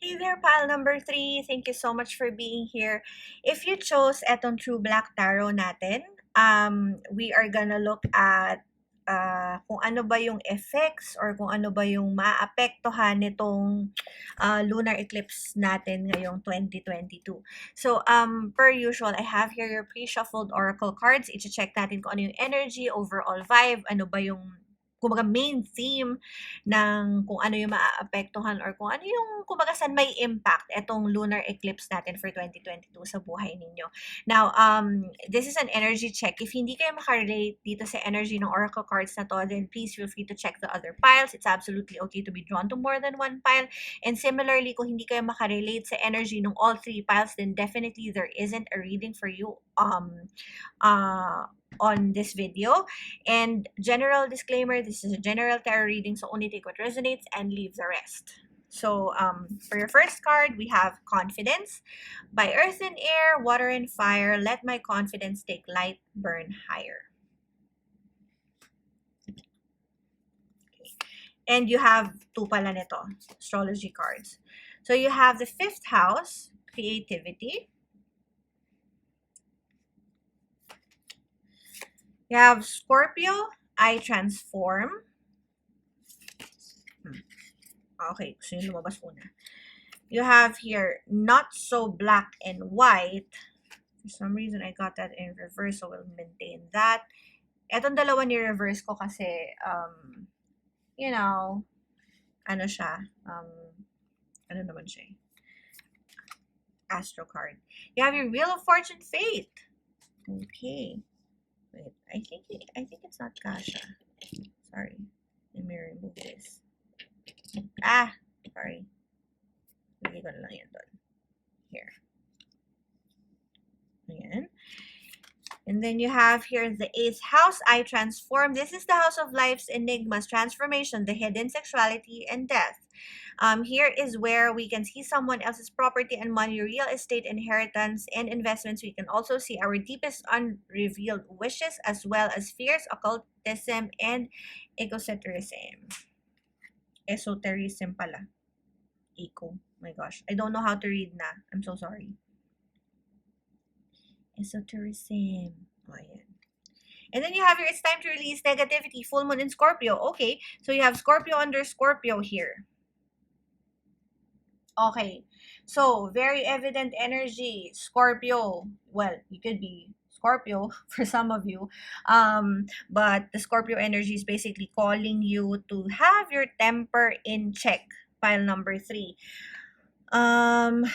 Hey there, pile number 3. Thank you so much for being here. If you chose etong True Black Tarot natin, we are gonna look at kung ano ba yung effects or kung ano ba yung maapektohan nitong lunar eclipse natin ngayong 2022. So, per usual, I have here your pre-shuffled oracle cards. I-check natin kung ano yung energy, overall vibe, ano ba yung kumbaga main theme ng kung ano yung maaapektuhan or kung ano yung kumbaga saan may impact etong lunar eclipse natin for 2022 sa buhay ninyo. Now, this is an energy check. If hindi kayo makarelate dito sa energy ng oracle cards na to, then please feel free to check the other piles. It's absolutely okay to be drawn to more than one pile. And similarly, kung hindi kayo makarelate sa energy ng all 3 piles, then definitely there isn't a reading for you on this video. And general disclaimer, this is a general tarot reading, so only take what resonates and leave the rest. So for your first card, we have Confidence. By earth and air, water and fire, let my confidence take light, burn higher. Okay. And you have 2 pala nito, astrology cards. So you have the 5th house, creativity. You have Scorpio, I transform. Okay, gusto nyo lumabas muna. You have here, not so black and white. For some reason, I got that in reverse, so we'll maintain that. Etong dalawa ni reverse ko kasi, you know, ano siya, ano naman siya, Astro card. You have your Wheel of Fortune, Fate. Okay. Wait, I think it's not kasha. Sorry. Let me remove this. Sorry. Lagay ko na lang yan doon. Here. Ayan. And then you have here the 8th house, I transform. This is the house of life's enigmas, transformation, the hidden sexuality, and death. Here is where we can see someone else's property and money, real estate, inheritance, and investments. We can also see our deepest unrevealed wishes, as well as fears, occultism, and egocentricism. Esotericism pala. Eco. My gosh. I don't know how to read na. I'm so sorry. Esotericism. Oh, ayan. And then you have your, it's time to release negativity, full moon in Scorpio. Okay. So you have Scorpio under Scorpio here. Okay, so very evident energy, Scorpio. Well, you could be Scorpio for some of you, but the Scorpio energy is basically calling you to have your temper in check. Pile number 3. Ito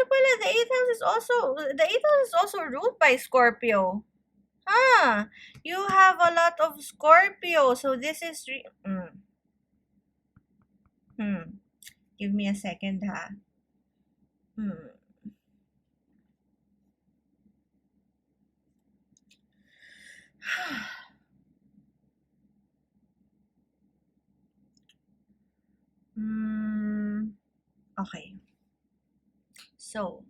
pala, the 8th house is also ruled by Scorpio. You have a lot of Scorpio, so this is give me a second, ha. Okay. So,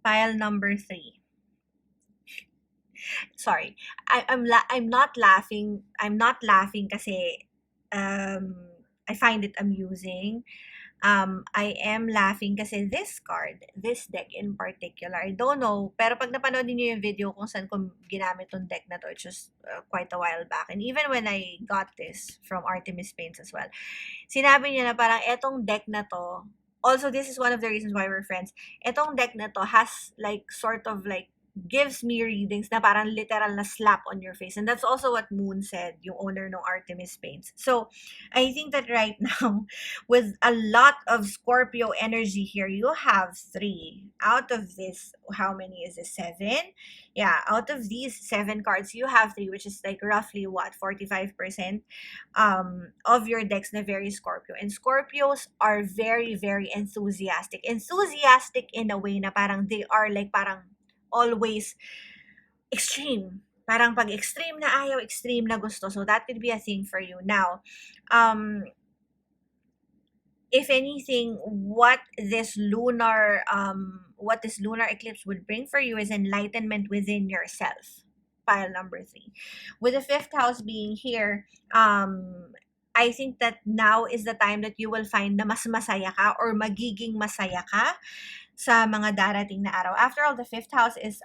pile number 3. Sorry, I'm not laughing. I'm not laughing kasi I find it amusing. I am laughing kasi this card, this deck in particular, I don't know, pero pag napanood niyo yung video kung saan ko ginamit tong deck na to, it's just quite a while back. And even when I got this from Artemis Paints as well, sinabi niya na parang etong deck na to, also this is one of the reasons why we're friends, etong deck na to has like sort of like gives me readings na parang literal na slap on your face. And that's also what Moon said, yung owner ng Artemis Paints. So, I think that right now, with a lot of Scorpio energy here, you have 3. Out of this, how many is this? 7? Yeah, out of these 7 cards, you have 3, which is like roughly what, 45% of your decks na very Scorpio. And Scorpios are very, very enthusiastic. Enthusiastic in a way na parang they are like parang always extreme. Parang pag extreme na ayaw, extreme na gusto. So that could be a thing for you. Now, if anything, what this lunar eclipse would bring for you is enlightenment within yourself. Pile number 3. With the 5th house being here, I think that now is the time that you will find na mas masaya ka or magiging masaya ka sa mga darating na araw. After all, the 5th house is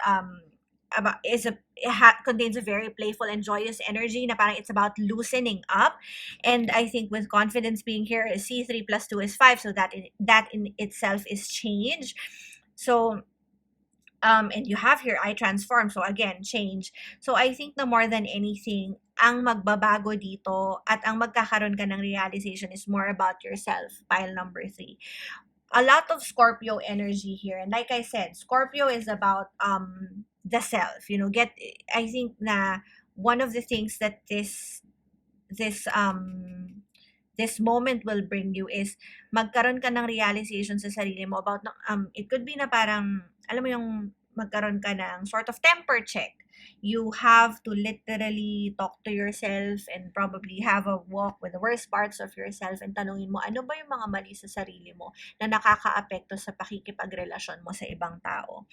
contains a very playful and joyous energy na parang it's about loosening up. And I think with confidence being here, C3 plus 2 is 5, so that in itself is change. So and you have here I transform, so again change. So I think na more than anything, ang magbabago dito at ang magkakaroon ka ng realization is more about yourself. Pile number 3. A lot of Scorpio energy here, and like I said, Scorpio is about the self, you know. I think na one of the things that this moment will bring you is magkaroon ka ng realization sa sarili mo about it could be na parang alam mo yung magkaroon ka ng sort of temper check. You have to literally talk to yourself and probably have a walk with the worst parts of yourself and tanungin mo ano ba yung mga mali sa sarili mo na nakakaapekto sa pakikipagrelasyon mo sa ibang tao.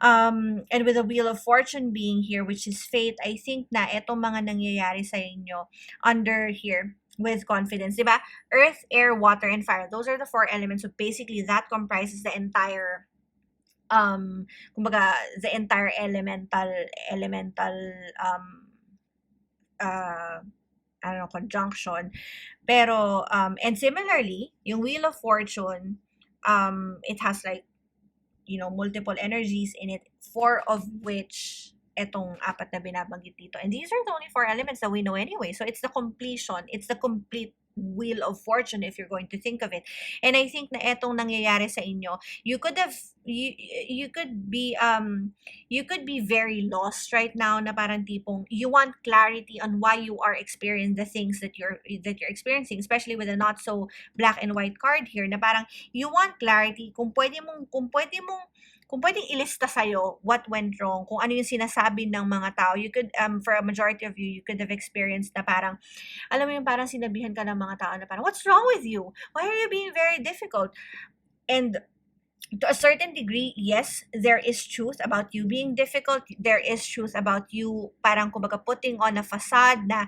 And with the Wheel of Fortune being here, which is fate, I think na etong mga nangyayari sa inyo under here with confidence, diba? Earth, air, water, and fire. Those are the 4 elements. So basically, that comprises the entire kumbaga the entire elemental I don't know, conjunction. Pero and similarly, yung Wheel of Fortune, it has like, you know, multiple energies in it, 4 of which etong 4 na binabanggit dito. And these are the only 4 elements that we know anyway. So it's the completion, it's the complete Wheel of Fortune if you're going to think of it. And I think na etong nangyayari sa inyo, you could be very lost right now na parang tipong you want clarity on why you are experiencing the things that you're experiencing, especially with a not so black and white card here na parang you want clarity kung pwedeng ilista sa'yo what went wrong, kung ano yung sinasabi ng mga tao. You could, for a majority of you could have experienced na parang, alam mo yung parang sinabihan ka ng mga tao na parang, what's wrong with you? Why are you being very difficult? And to a certain degree, yes, there is truth about you being difficult. There is truth about you parang kumbaga putting on a facade na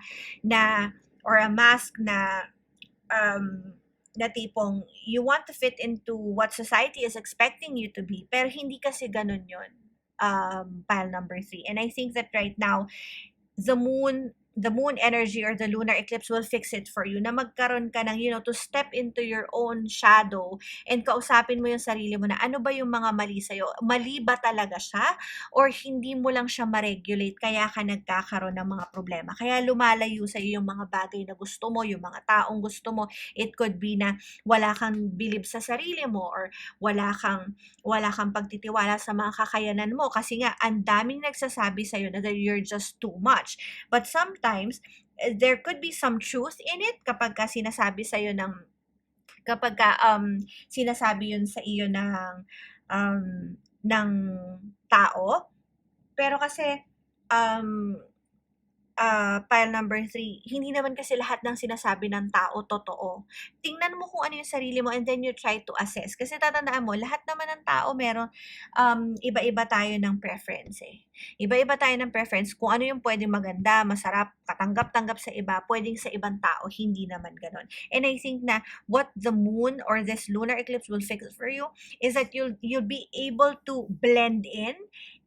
or a mask na tipong you want to fit into what society is expecting you to be, pero hindi kasi ganun yun. Pile number 3. And I think that right now, the moon energy or the lunar eclipse will fix it for you, na magkaroon ka ng, you know, to step into your own shadow and kausapin mo yung sarili mo na ano ba yung mga mali sa'yo? Mali ba talaga siya? Or hindi mo lang siya ma-regulate kaya ka nagkakaroon ng mga problema? Kaya lumalayo sa'yo yung mga bagay na gusto mo, yung mga taong gusto mo. It could be na wala kang bilib sa sarili mo or wala kang pagtitiwala sa mga kakayanan mo kasi nga ang daming nagsasabi sa'yo na that you're just too much. But sometimes there could be some truth in it kapag ka sinasabi sa iyo sinasabi yun sa iyo ng tao. Pero kasi pile number 3, hindi naman kasi lahat ng sinasabi ng tao totoo. Tingnan mo kung ano yung sarili mo and then you try to assess. Kasi tatandaan mo, lahat naman ng tao meron, iba-iba tayo ng preference eh. Iba-iba tayo ng preference. Kung ano yung pwedeng maganda, masarap, katanggap-tanggap sa iba, pwedeng sa ibang tao, hindi naman ganon. And I think na what the moon or this lunar eclipse will fix for you is that you'll be able to blend in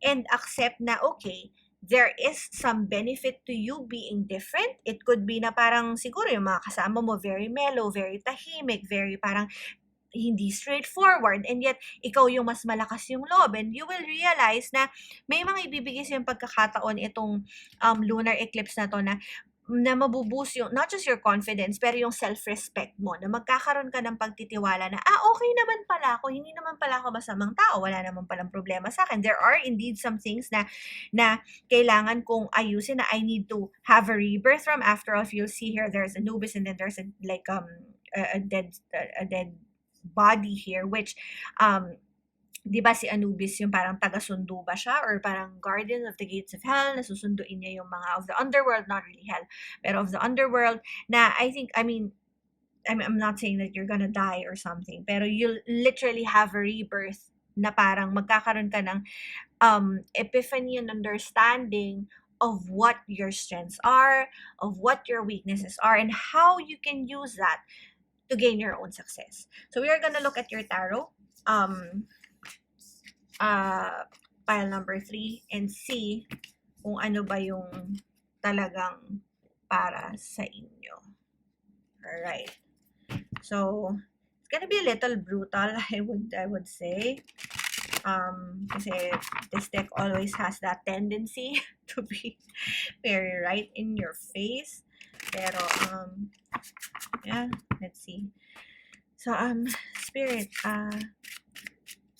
and accept na, okay, there is some benefit to you being different. It could be na parang siguro yung mga kasama mo very mellow, very tahimik, very parang hindi straightforward, and yet ikaw yung mas malakas yung loob, and you will realize na may mga ibibigay sa yung pagkakataon itong lunar eclipse na to na mabuboost yung, not just your confidence, pero yung self-respect mo, na magkakaroon ka ng pagtitiwala na, okay naman pala ako, hindi naman pala ako masamang tao, wala naman palang problema sa akin. There are indeed some things na kailangan kong ayusin, na I need to have a rebirth from. After all, if you'll see here, there's Anubis, and then there's a dead body here, which di ba si Anubis yung parang taga-sundo ba siya, or parang guardian of the gates of hell, na susunduin niya yung mga of the underworld, not really hell, pero of the underworld, na I think, I'm not saying that you're gonna die or something, pero you'll literally have a rebirth, na parang magkakaroon ka ng epiphany and understanding of what your strengths are, of what your weaknesses are, and how you can use that to gain your own success. So we are gonna look at your tarot, pile number 3, and see kung ano ba yung talagang para sa inyo. Alright. So, it's gonna be a little brutal, I would say. Kasi this deck always has that tendency to be very right in your face. Pero, yeah, let's see. So, Spirit,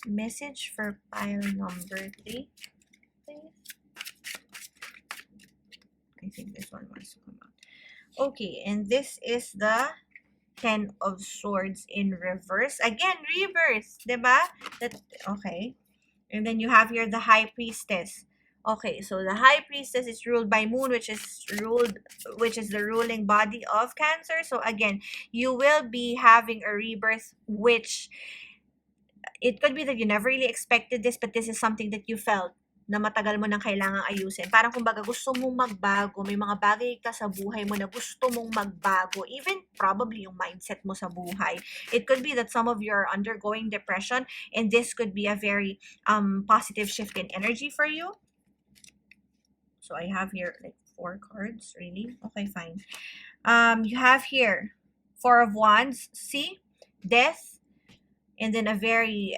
message for pile number 3, please. I think this one wants to come out. Okay, and this is the 10 of Swords in reverse. Again, reverse, diba? Okay. And then you have here the High Priestess. Okay, so the High Priestess is ruled by Moon, which is the ruling body of Cancer. So again, you will be having a rebirth, which it could be that you never really expected this, but this is something that you felt na matagal mo nang kailangang ayusin. Parang kumbaga gusto mong magbago, may mga bagay ka sa buhay mo na gusto mong magbago, even probably yung mindset mo sa buhay. It could be that some of you are undergoing depression, and this could be a very positive shift in energy for you. So I have here like 4 cards, really? Okay, fine. You have here 4 of Wands, see? Death, and then a very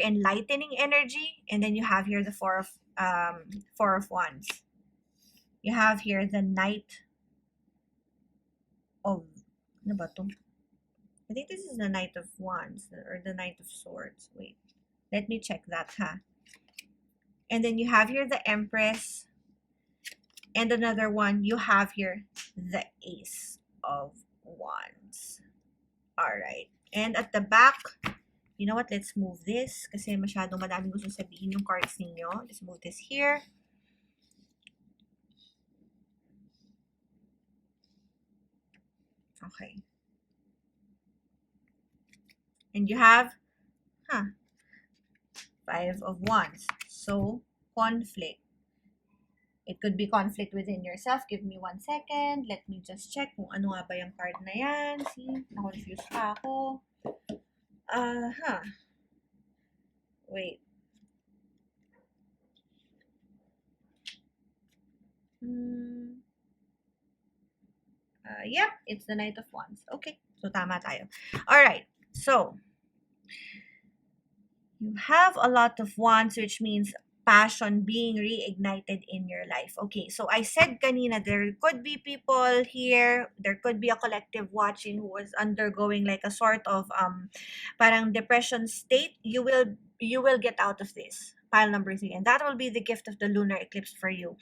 enlightening energy, and then you have here the 4 of Wands. You have here the Knight of, ano ba to? I think this is the Knight of Wands, or the Knight of Swords. Wait, let me check that, And then you have here the Empress, and another one, you have here the Ace of Wands. Alright, and at the back, you know what, let's move this kasi masyadong madaming gusto sabihin yung cards ninyo. Let's move this here. Okay. And you have 5 of Wands. So, conflict. It could be conflict within yourself. Give me 1 second. Let me just check kung ano nga ba yung card na yan. See, na-confuse pa ako. Wait. Yep, it's the Knight of Wands. Okay, so tama tayo. Alright, so you have a lot of Wands, which means passion being reignited in your life. Okay, so I said kanina, there could be people here, there could be a collective watching who is undergoing like a sort of parang depression state. You will get out of this. Pile number 3, and that will be the gift of the lunar eclipse for you.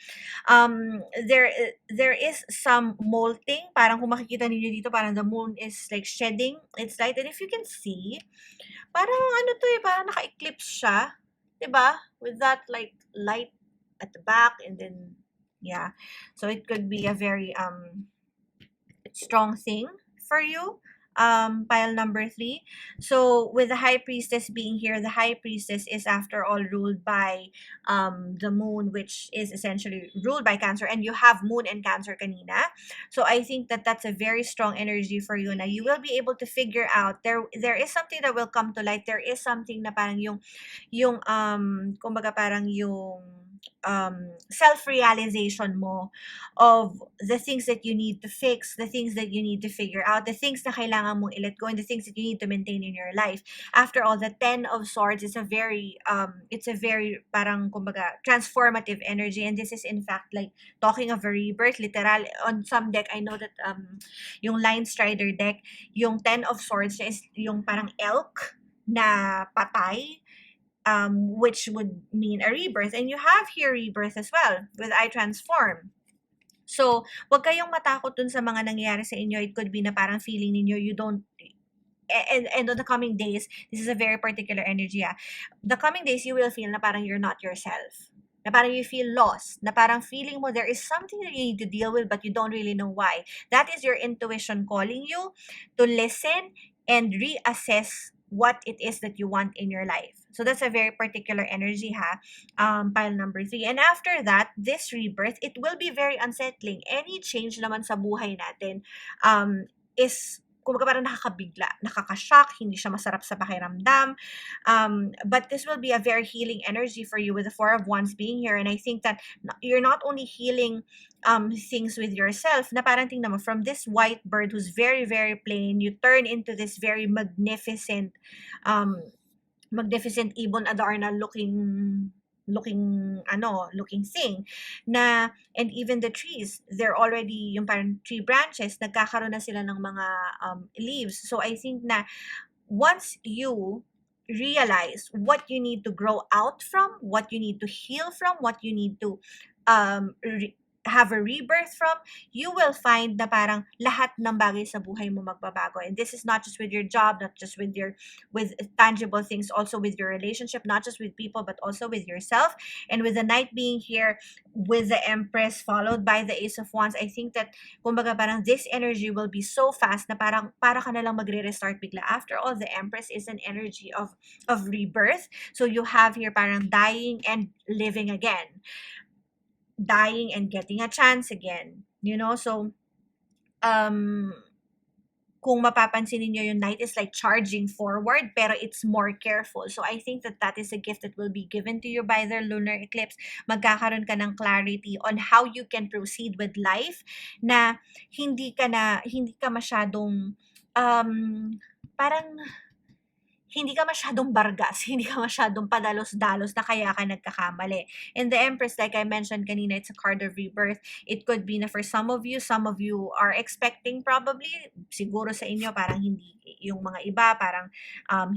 There is some molting, parang kung makikita niyo dito, parang the moon is like shedding its light, and if you can see, parang ano to parang naka-eclipse siya, diba? With that like light at the back, and then Yeah. So it could be a very strong thing for you. Pile number 3. So with the high priestess being here, the high priestess is after all ruled by the moon, which is essentially ruled by Cancer, and you have moon and Cancer kanina. So I think that that's a very strong energy for you. Now you will be able to figure out, there is something that will come to light. There is something na parang yung kumbaga parang yung self-realization mo of the things that you need to fix, the things that you need to figure out, the things na kailangan mong i-let go, and the things that you need to maintain in your life. After all, the Ten of Swords is a very parang kumbaga transformative energy, and this is in fact like talking of a rebirth. Literal, on some deck, I know that yung Line Strider deck, yung Ten of Swords is yung parang elk na patay, which would mean a rebirth. And you have here rebirth as well with I Transform. So, wag kayong matakot dun sa mga nangyayari sa inyo. It could be na parang feeling ninyo you don't, and on the coming days, this is a very particular energy. The coming days, you will feel na parang you're not yourself. Na parang you feel lost. Na parang feeling mo there is something that you need to deal with but you don't really know why. That is your intuition calling you to listen and reassess what it is that you want in your life. So that's a very particular energy, pile number 3. And after that, this rebirth, it will be very unsettling. Any change naman sa buhay natin is kumbaga parang nakakabigla, nakakashock, hindi siya masarap sa pakiramdam. But this will be a very healing energy for you with the Four of Wands being here. And I think that you're not only healing things with yourself, na parang tingnan mo, from this white bird who's very, very plain, you turn into this very magnificent Ibon Adarna looking thing na, and even the trees, they're already yung parang tree branches, nagkakaroon na sila ng mga leaves. So I think na once you realize what you need to grow out from, what you need to heal from, what you need to have a rebirth from, you will find na parang lahat ng bagay sa buhay mo magbabago. And this is not just with your job, not just with tangible things, also with your relationship, not just with people, but also with yourself. And with the Knight being here, with the Empress, followed by the Ace of Wands, I think that, kumbaga parang this energy will be so fast na parang para ka na lang magre-restart bigla. After all, the Empress is an energy of rebirth. So you have here parang dying and living again. Dying and getting a chance again. So, kung mapapansin niyo, yung Knight is like charging forward, pero it's more careful. So, I think that is a gift that will be given to you by the lunar eclipse. Magkakaroon ka ng clarity on how you can proceed with life, na hindi ka masyadong, parang, hindi ka masyadong bargas, hindi ka masyadong padalos-dalos na kaya ka nagkakamali. And the Empress, like I mentioned kanina, it's a card of rebirth. It could be na for some of you are expecting probably, siguro sa inyo, parang hindi, yung mga iba, parang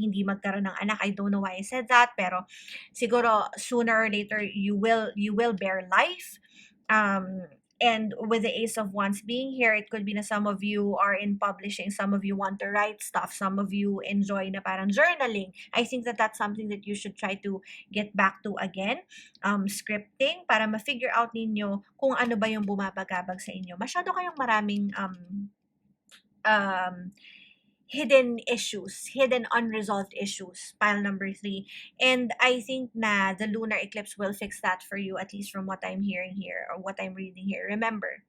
hindi magkaroon ng anak. I don't know why I said that, pero siguro sooner or later, you will bear life. And with the Ace of Wands being here, it could be na some of you are in publishing, some of you want to write stuff, some of you enjoy na parang journaling. I think that that's something that you should try to get back to again. Scripting, para ma-figure out ninyo kung ano ba yung bumabagabag sa inyo. Masyado kayong maraming hidden issues, hidden unresolved issues, pile number 3. And I think na the lunar eclipse will fix that for you, at least from what I'm hearing here or what I'm reading here. Remember,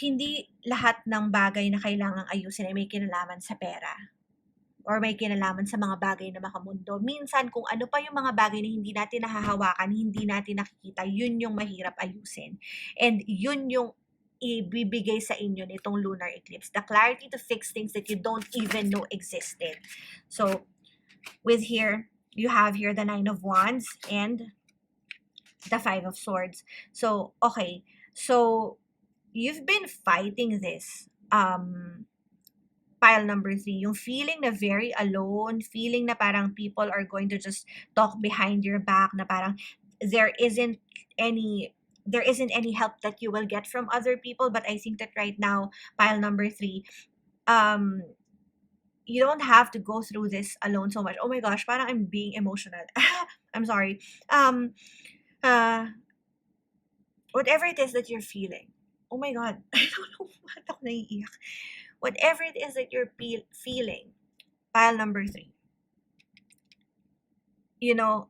hindi lahat ng bagay na kailangang ayusin ay may kinalaman sa pera or may kinalaman sa mga bagay na makamundo. Minsan, kung ano pa yung mga bagay na hindi natin nahahawakan, hindi natin nakikita, yun yung mahirap ayusin. And yun yung ibibigay sa inyo nitong lunar eclipse, the clarity to fix things that you don't even know existed. So, with here, you have here the Nine of Wands and the Five of Swords. So, okay. So, you've been fighting this. Pile number 3, yung feeling na very alone, feeling na parang people are going to just talk behind your back, na parang there isn't any help that you will get from other people. But I think that right now, pile number 3, you don't have to go through this alone so much. Oh my gosh, parang I'm being emotional. I'm sorry. whatever it is that you're feeling, oh my God, I don't know what ako naiiyak. Whatever it is that you're feeling, pile number 3, you know,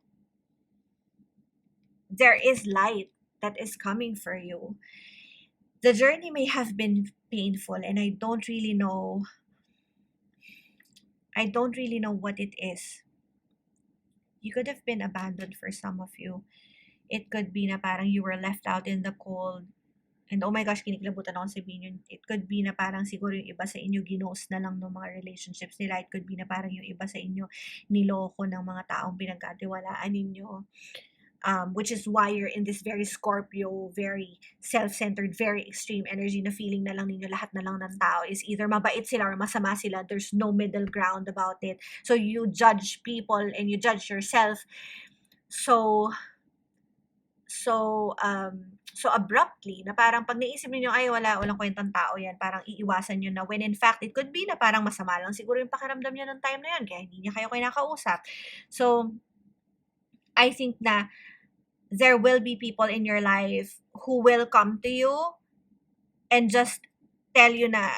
there is light that is coming for you. The journey may have been painful, and I don't really know what it is. You could have been abandoned for some of you. It could be na parang you were left out in the cold. And oh my gosh, kinikilabutan ako sabihin yun. It could be na parang siguro yung iba sa inyo ginost na lang ng mga relationships nila. It could be na parang yung iba sa inyo niloko ng mga taong pinagkatiwalaan ninyo. Which is why you're in this very Scorpio, very self-centered, very extreme energy na feeling na lang ninyo lahat na lang ng tao is either mabait sila or masama sila. There's no middle ground about it. So you judge people and you judge yourself so abruptly na parang pag naisip niyo ay walang kwentang tao yan, parang iiwasan niyo na, when in fact it could be na parang masama lang siguro yung pakiramdam niyo ng time na yun kaya hindi niya kayo kinakausap. So I think na there will be people in your life who will come to you and just tell you na,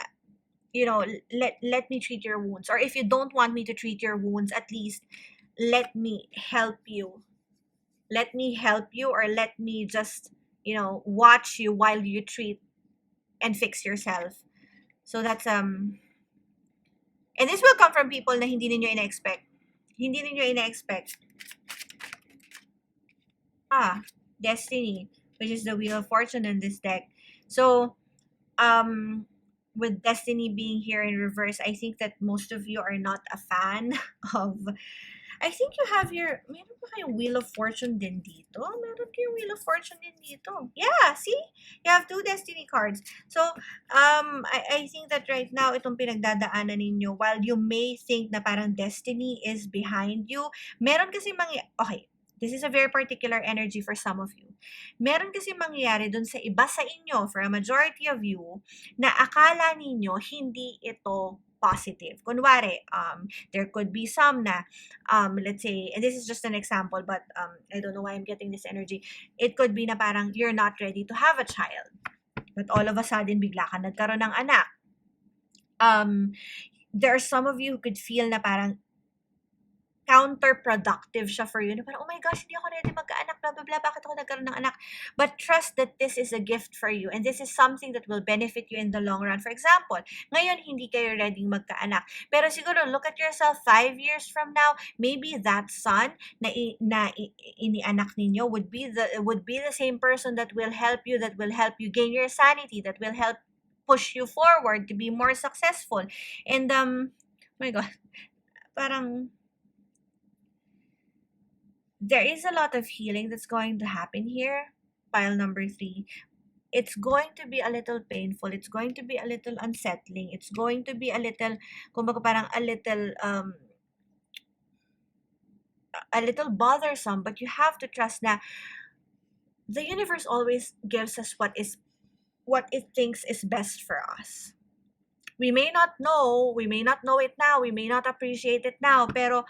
you know, let me treat your wounds, or if you don't want me to treat your wounds, at least let me help you. Let me help you, or let me just, you know, watch you while you treat and fix yourself. So that's and this will come from people na hindi ninyo ina-expect. Hindi ninyo ina-expect. Destiny, which is the Wheel of Fortune in this deck. So with Destiny being here in reverse, I think that most of you are not a fan of, I think you have your, meron ba kayong Wheel of Fortune din dito? Meron kayong Wheel of Fortune din dito. Yeah, see? You have 2 Destiny cards. So, I think that right now, itong pinagdadaanan ninyo, while you may think na parang Destiny is behind you, meron kasi okay, this is a very particular energy for some of you. Meron kasi mangyayari dun sa iba sa inyo, for a majority of you, na akala ninyo hindi ito positive. Kunwari, there could be some na, let's say, and this is just an example, but I don't know why I'm getting this energy. It could be na parang you're not ready to have a child. But all of a sudden, bigla ka nagkaroon ng anak. There are some of you who could feel na parang counterproductive siya for you. Na parang, oh my gosh, hindi ako ready magkaanak, blah, blah, blah, bakit ako nagkaroon ng anak? But trust that this is a gift for you, and this is something that will benefit you in the long run. For example, ngayon, hindi kayo ready magkaanak. Pero siguro, look at yourself 5 years from now, maybe that son na inianak ninyo would be the same person that will help you gain your sanity, that will help push you forward to be more successful. And, oh my God, parang, there is a lot of healing that's going to happen here. Pile number 3. It's going to be a little painful. It's going to be a little unsettling. It's going to be a little, kumbaga parang a little bothersome. But you have to trust na the universe always gives us what it thinks is best for us. We may not know it now, we may not appreciate it now, pero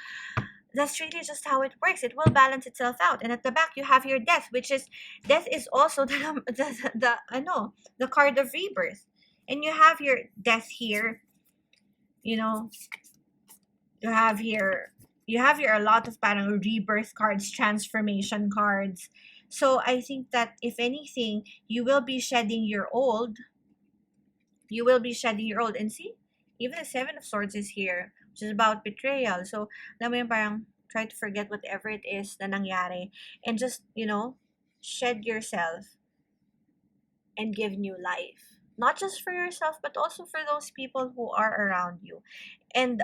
that's really just how it works. It will balance itself out. And at the back, you have your death, which is, death is also the card of rebirth. And you have your death here, you know, you have here a lot of parang rebirth cards, transformation cards. So I think that if anything, you will be shedding your old. And see, even the 7 of Swords is here, which is about betrayal. So, alam mo yung parang try to forget whatever it is na nangyari and just, you know, shed yourself and give new life. Not just for yourself, but also for those people who are around you. And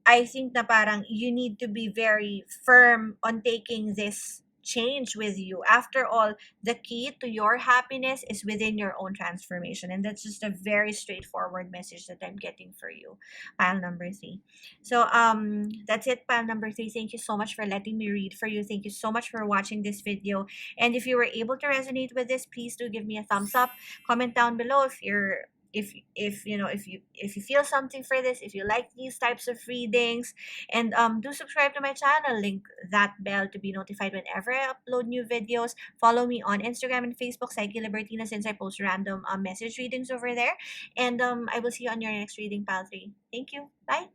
I think na parang you need to be very firm on taking this change with you. After all, the key to your happiness is within your own transformation, and that's just a very straightforward message that I'm getting for you. Pile number 3. So that's it, pile number 3. Thank you so much for letting me read for you. Thank you so much for watching this video, and if you were able to resonate with this, please do give me a thumbs up. Comment down below if you know, if you feel something for this, if you like these types of readings, and do subscribe to my channel, link that bell to be notified whenever I upload new videos. Follow me on Instagram and Facebook, Psyche Libertina, since I post random message readings over there. And I will see you on your next reading, pal 3. Thank you. Bye.